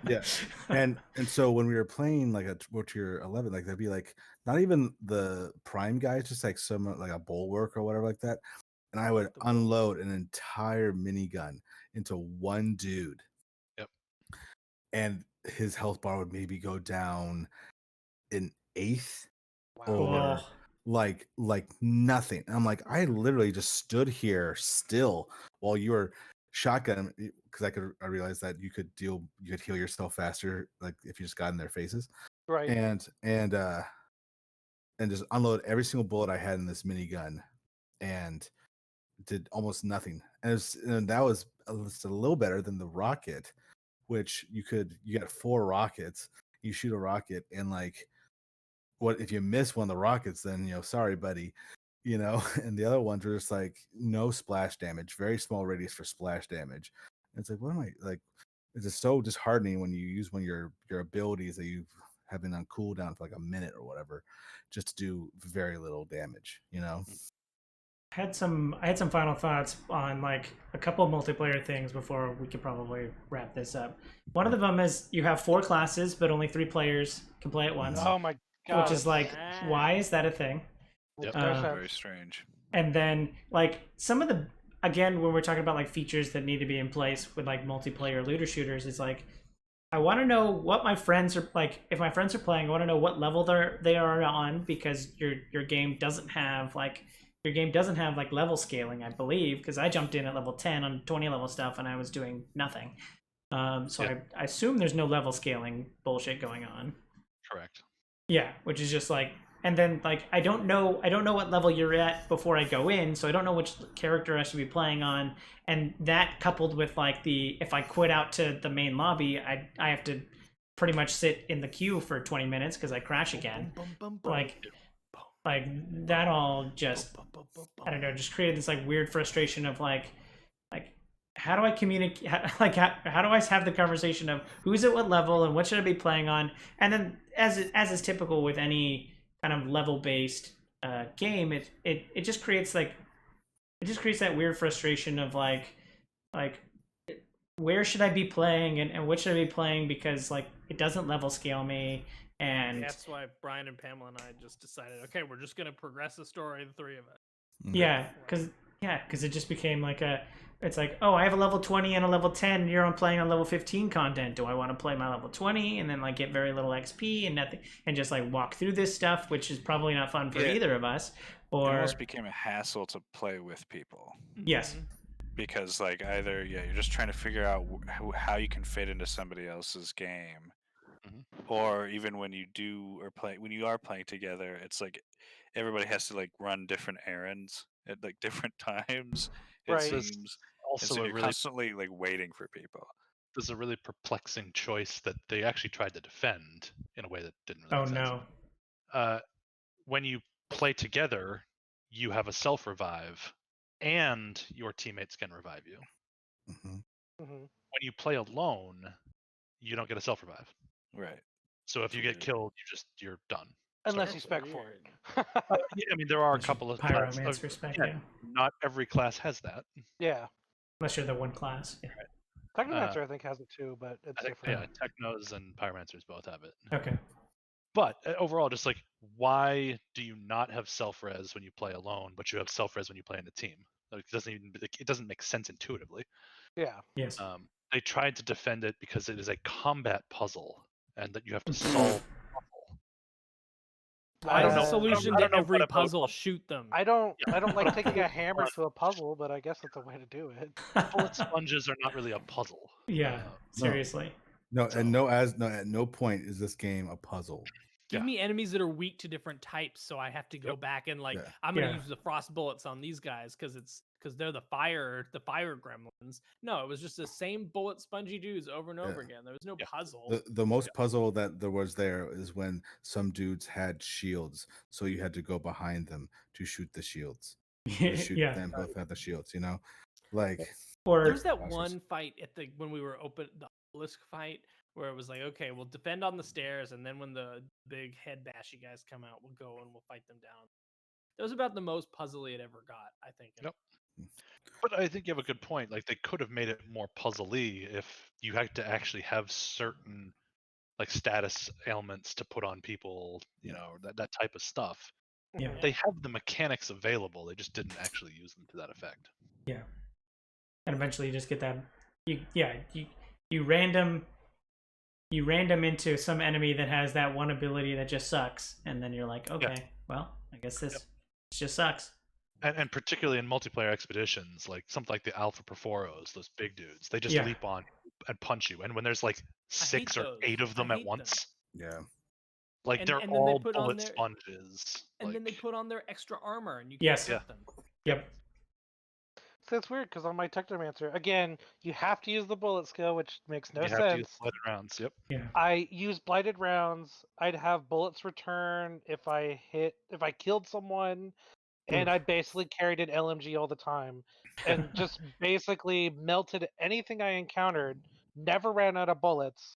Yeah. And so when we were playing like a World Tier 11, like there'd be like not even the prime guys, just like some like a bulwark or whatever like that. And I would unload an entire minigun into one dude. Yep. And his health bar would maybe go down an eighth Wow. or Oh. like nothing. And I'm like, I literally just stood here still while you were shotgun because I realized that you could heal yourself faster, like if you just got in their faces. Right. And just unload every single bullet I had in this minigun and did almost nothing. And that was just a little better than the rocket, which you got 4 rockets. You shoot a rocket and like what if you miss one of the rockets, then sorry buddy, and the other ones were just like no splash damage, very small radius for splash damage. And it's like, what am I like? It's just so disheartening when you use one of your abilities that you have been on cooldown for like a minute or whatever, just to do very little damage. I had some final thoughts on like a couple of multiplayer things before we could probably wrap this up. One of them is you have 4 classes, but only 3 players can play at once, Oh my god. which is like, why is that a thing? Yep. Very strange. And then like some of the, again, when we're talking about like features that need to be in place with like multiplayer looter shooters, is like, I want to know what my friends are like. If my friends are playing, I want to know what level they are on, because your game doesn't have like your game doesn't have like level scaling, I believe, because I jumped in at level 10 on 20 level stuff and I was doing nothing. So I assume there's no level scaling bullshit going on. Correct. Yeah, which is just like, and then like I don't know what level you're at before I go in, so I don't know which character I should be playing on, and that coupled with like if I quit out to the main lobby, I have to pretty much sit in the queue for 20 minutes because I crash again. Like that all just, I don't know, just created this like weird frustration of like how do I communicate? How do I have the conversation of who's at what level and what should I be playing on? And then, as is typical with any kind of level based game, it just creates that weird frustration of like where should I be playing and what should I be playing, because like it doesn't level scale me. And that's why Brian and Pamela and I just decided, okay, we're just gonna progress the story, the three of us. Yeah, because it just became like it's like, oh, I have a level 20 and a level 10, and you're on playing on level 15 content. Do I want to play my level 20 and then like get very little XP and nothing and just like walk through this stuff, which is probably not fun for either of us? Or it almost became a hassle to play with people. Yes. Because like either you're just trying to figure out how you can fit into somebody else's game, or even when you are playing together, it's like everybody has to like run different errands at like different times. It seems. Also, so you're constantly like waiting for people. There's a really perplexing choice that they actually tried to defend in a way that didn't really make sense. No. When you play together, you have a self-revive, and your teammates can revive you. When you play alone, you don't get a self-revive. Right. So if you get killed, you're done. Unless you spec for it. I mean, there are a couple of Pyromancer spec. Yeah. Not every class has that. Yeah. Unless you're the one class. Yeah. Technomancer, I think, has it too, but it's different. Yeah, Technos and Pyromancers both have it. Okay. But overall, just like, why do you not have self-res when you play alone, but you have self-res when you play in a team? Like, it doesn't make sense intuitively. Yeah. Yes. They tried to defend it because it is a combat puzzle, and that you have to solve. I don't know. Solution to every puzzle. Shoot them. I don't like taking a hammer to a puzzle, but I guess that's a way to do it. Bullet sponges are not really a puzzle. Yeah, seriously. No, so. At no point is this game a puzzle. Give me enemies that are weak to different types, so I have to go back and like I'm gonna use the frost bullets on these guys because they're the fire gremlins. No, it was just the same bullet spongy dudes over and over again. There was no puzzle. The most puzzle that there was there is when some dudes had shields, so you had to go behind them to shoot the shields. Them both had the shields, you know, like. Or there's that one fight when we were the obelisk fight, where it was like, okay, we'll defend on the stairs, and then when the big head bashy guys come out, we'll go and we'll fight them down. That was about the most puzzly it ever got, I think. Yep. But I think you have a good point. Like, they could have made it more puzzly if you had to actually have certain like status ailments to put on people, you know, that type of stuff. Yeah. They have the mechanics available. They just didn't actually use them to that effect. Yeah. And eventually you just get that you random into some enemy that has that one ability that just sucks, and then you're like, okay, well, I guess this just sucks. And particularly in multiplayer expeditions, like something like the Alpha Perforos, those big dudes, they just leap on and punch you. And when there's like 6 or 8 of them at once, like they're all bullet sponges. And then they put on their extra armor, and you can't hit them. Yep. So it's weird because on my Technomancer, again, you have to use the bullet skill, which makes no sense. You have to use blighted rounds. Yep. Yeah. I use blighted rounds. I'd have bullets return if I killed someone, and I basically carried an LMG all the time, and just basically melted anything I encountered. Never ran out of bullets,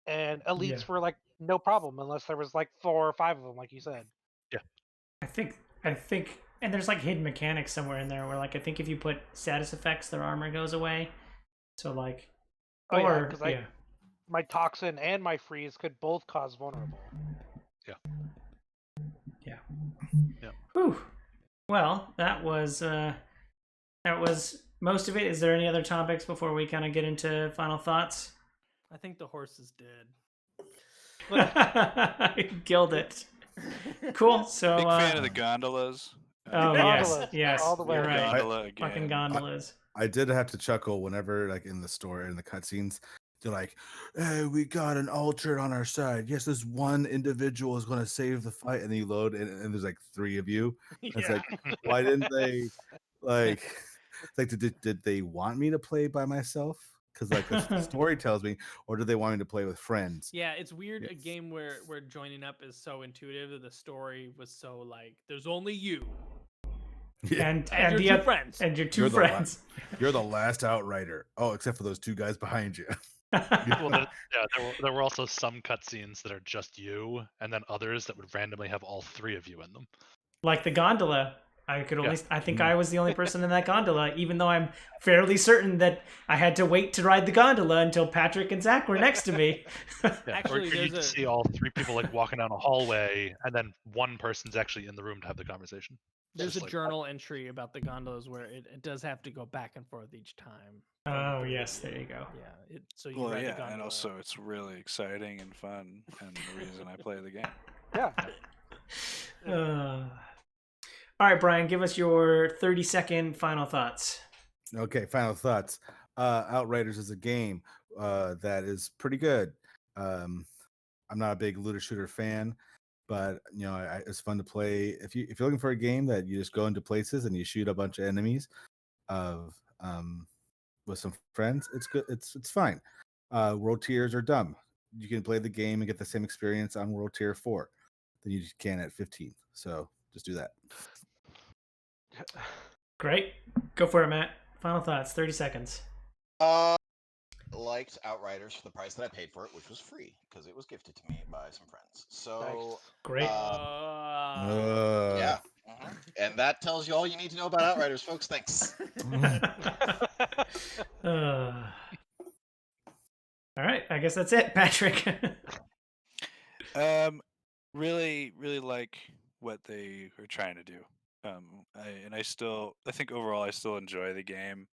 and elites were like no problem unless there was like 4 or 5 of them, like you said. Yeah. I think. And there's like hidden mechanics somewhere in there where like I think if you put status effects, their armor goes away. So like, my toxin and my freeze could both cause vulnerable. Yeah. Whew. Well, that was most of it. Is there any other topics before we kind of get into final thoughts? I think the horse is dead. Killed it. Cool. So big fan of the gondolas. Oh yes, Gondolas, yes, all the way. you're right. Gondola again. Fucking gondolas. I did have to chuckle whenever, like in the store in the cutscenes, they're like, "Hey, we got an Ultra on our side. Yes, this one individual is going to save the fight." And then you load, and there's like 3 of you. And it's like, why didn't they like? It's like, did they want me to play by myself? Because like that's what the story tells me, or do they want me to play with friends? Yeah, it's weird. A game where joining up is so intuitive that the story was so like, there's only you Yeah. and your two friends. And your 2 You're the friends. You're the last Outrider. Oh, except for those 2 guys behind you. Well, there were also some cutscenes that are just you, and then others that would randomly have all 3 of you in them. Like the gondola. I think Mhm. I was the only person in that gondola, even though I'm fairly certain that I had to wait to ride the gondola until Patrick and Zach were next to me. Yeah, Actually, or you there's see all 3 people like walking down a hallway, and then one person's actually in the room to have the conversation. There's Just a like, journal entry about the gondolas where it does have to go back and forth each time. Oh yes, there you go. Yeah, so you Well, ride the yeah, gondola. and also it's really exciting and fun, and the reason I play the game. Yeah. All right, Brian, give us your 30-second final thoughts. Okay, final thoughts. Outriders is a game that is pretty good. I'm not a big looter shooter fan, but it's fun to play. If you're looking for a game that you just go into places and you shoot a bunch of enemies of with some friends, it's good. It's fine. World tiers are dumb. You can play the game and get the same experience on World Tier 4 than you can at 15. So just do that. Great. Go for it, Matt. Final thoughts, 30 seconds. Liked Outriders for the price that I paid for it, which was free because it was gifted to me by some friends. So Nice. Great. yeah, and that tells you all you need to know about Outriders, folks. Thanks. All right, I guess that's it, Patrick. Really, really like what they are trying to do. I think overall I still enjoy the game,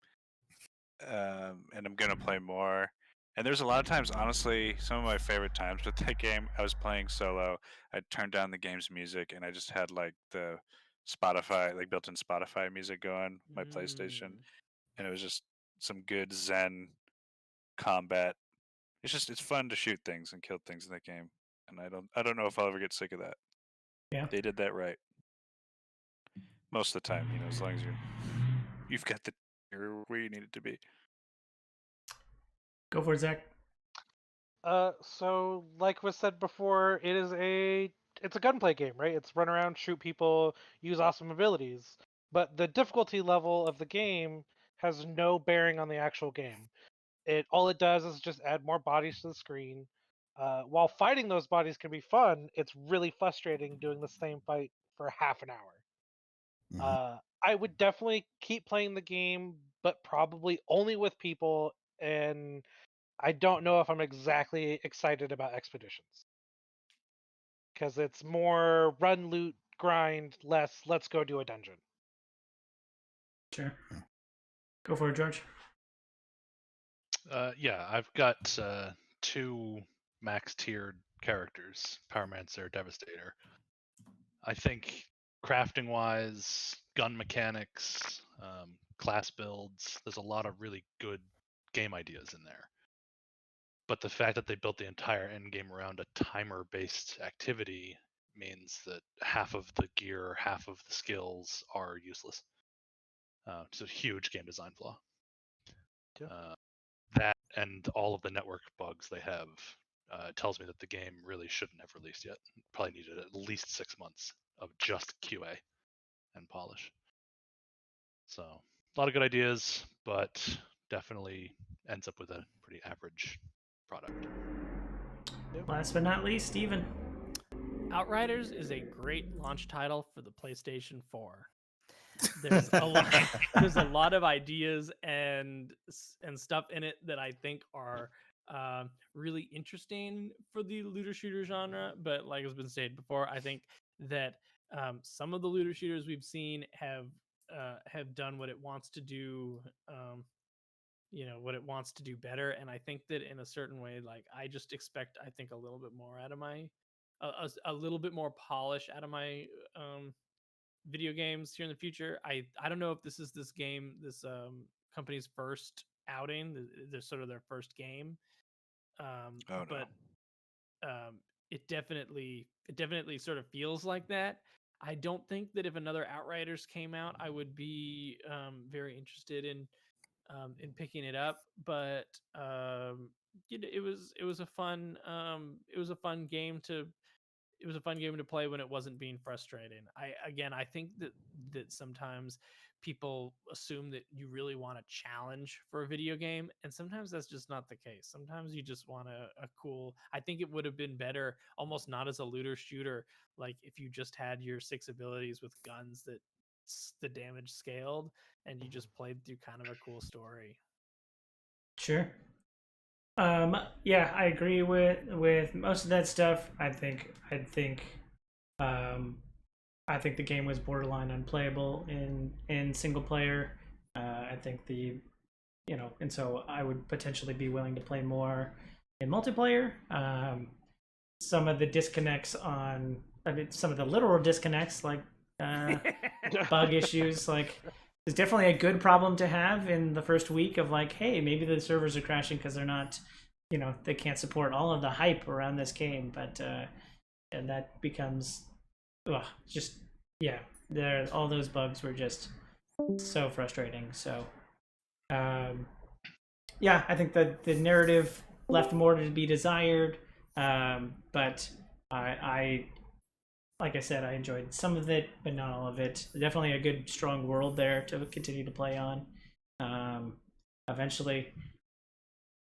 and I'm gonna play more. And there's a lot of times, honestly, some of my favorite times with that game. I was playing solo. I turned down the game's music, and I just had like the Spotify, like built-in Spotify music going, my PlayStation, and it was just some good Zen combat. It's fun to shoot things and kill things in that game, and I don't know if I'll ever get sick of that. Yeah, they did that right most of the time. As long as you've got you're where you need it to be. Go for it, Zach. So like was said before, it's a gunplay game, right? It's run around, shoot people, use awesome abilities. But the difficulty level of the game has no bearing on the actual game. All it does is just add more bodies to the screen. While fighting those bodies can be fun, it's really frustrating doing the same fight for half an hour. I would definitely keep playing the game, but probably only with people, and I don't know if I'm exactly excited about Expeditions. Because it's more run, loot, grind, less let's go do a dungeon. Sure. Go for it, George. Yeah, I've got 2 max tiered characters, Powermancer, Devastator. I think crafting wise, gun mechanics, class builds, there's a lot of really good game ideas in there. But the fact that they built the entire end game around a timer based activity means that half of the gear, half of the skills are useless. It's a huge game design flaw. That and all of the network bugs they have tells me that the game really shouldn't have released yet. Probably needed at least 6 months of just QA and polish. So a lot of good ideas, but definitely ends up with a pretty average product. Last but not least, Steven. Outriders is a great launch title for the PlayStation 4. There's a lot. There's a lot of ideas and stuff in it that I think are really interesting for the looter shooter genre. But like has been stated before, I think that some of the looter shooters we've seen have done what it wants to do. What it wants to do better, and I think that in a certain way, like I just expect, I think a little bit more out of my, a little bit more polish out of my video games here in the future. I don't know if this is this company's first outing. They're sort of their first game. But it definitely sort of feels like that. I don't think that if another Outriders came out, I would be very interested in picking it up. But it was a fun game to play when it wasn't being frustrating. I think that sometimes people assume that you really want a challenge for a video game, and sometimes that's just not the case. Sometimes you just want a cool. I think it would have been better, almost not as a looter shooter, like if you just had your 6 abilities with guns that the damage scaled, and you just played through kind of a cool story. Sure. Yeah, I agree with most of that stuff. I think the game was borderline unplayable in single player. I think and so I would potentially be willing to play more in multiplayer. Some of the disconnects some of the literal disconnects, like bug issues, like it's definitely a good problem to have in the first week of like, hey, maybe the servers are crashing because they're not, they can't support all of the hype around this game. But and that becomes, all those bugs were just so frustrating. So, I think that the narrative left more to be desired. But I like I said, I enjoyed some of it, but not all of it. Definitely a good, strong world there to continue to play on eventually.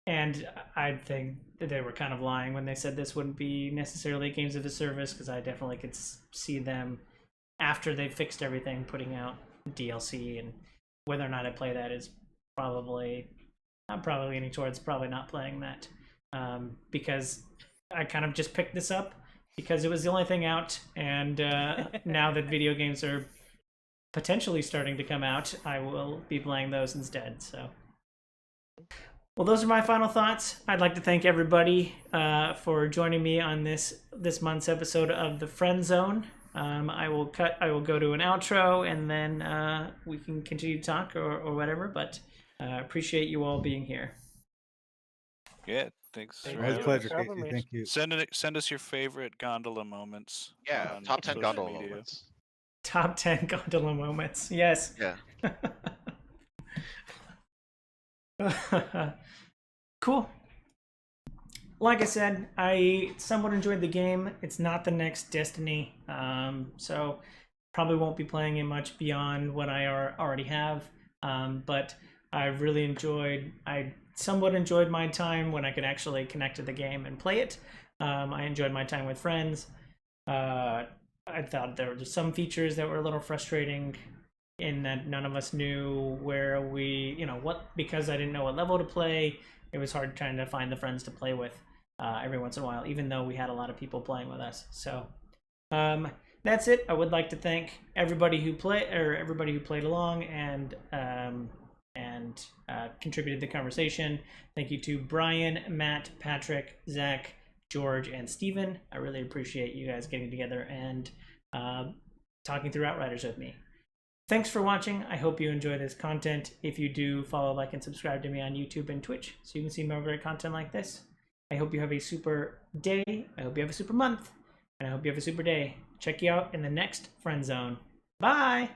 And I think that they were kind of lying when they said this wouldn't be necessarily games of a service, because I definitely could see them, after they fixed everything, putting out DLC. And whether or not I play that is I'm probably leaning towards probably not playing that, because I kind of just picked this up because it was the only thing out, and now that video games are potentially starting to come out, I will be playing those instead. So, well, those are my final thoughts. I'd like to thank everybody for joining me on this month's episode of the Friend Zone. I will go to an outro, and then we can continue to talk or whatever. But appreciate you all being here. Yeah, thanks. My pleasure, Casey. Thank you. Send us your favorite gondola moments. Yeah, top 10 gondola moments. Top 10 gondola moments. Yes. Yeah. Cool. Like I said, I somewhat enjoyed the game. It's not the next Destiny, so probably won't be playing it much beyond what I already have. But I somewhat enjoyed my time when I could actually connect to the game and play it. I enjoyed my time with friends. I thought there were just some features that were a little frustrating, in that none of us knew where because I didn't know what level to play. It was hard trying to find the friends to play with every once in a while, even though we had a lot of people playing with us. So that's it. I would like to thank everybody who played along and contributed to the conversation. Thank you to Brian, Matt, Patrick, Zach, George, and Steven. I really appreciate you guys getting together and talking through Outriders with me. Thanks for watching. I hope you enjoy this content. If you do, follow, like, and subscribe to me on YouTube and Twitch so you can see more great content like this. I hope you have a super day. I hope you have a super month. And I hope you have a super day. Check you out in the next Friend Zone. Bye!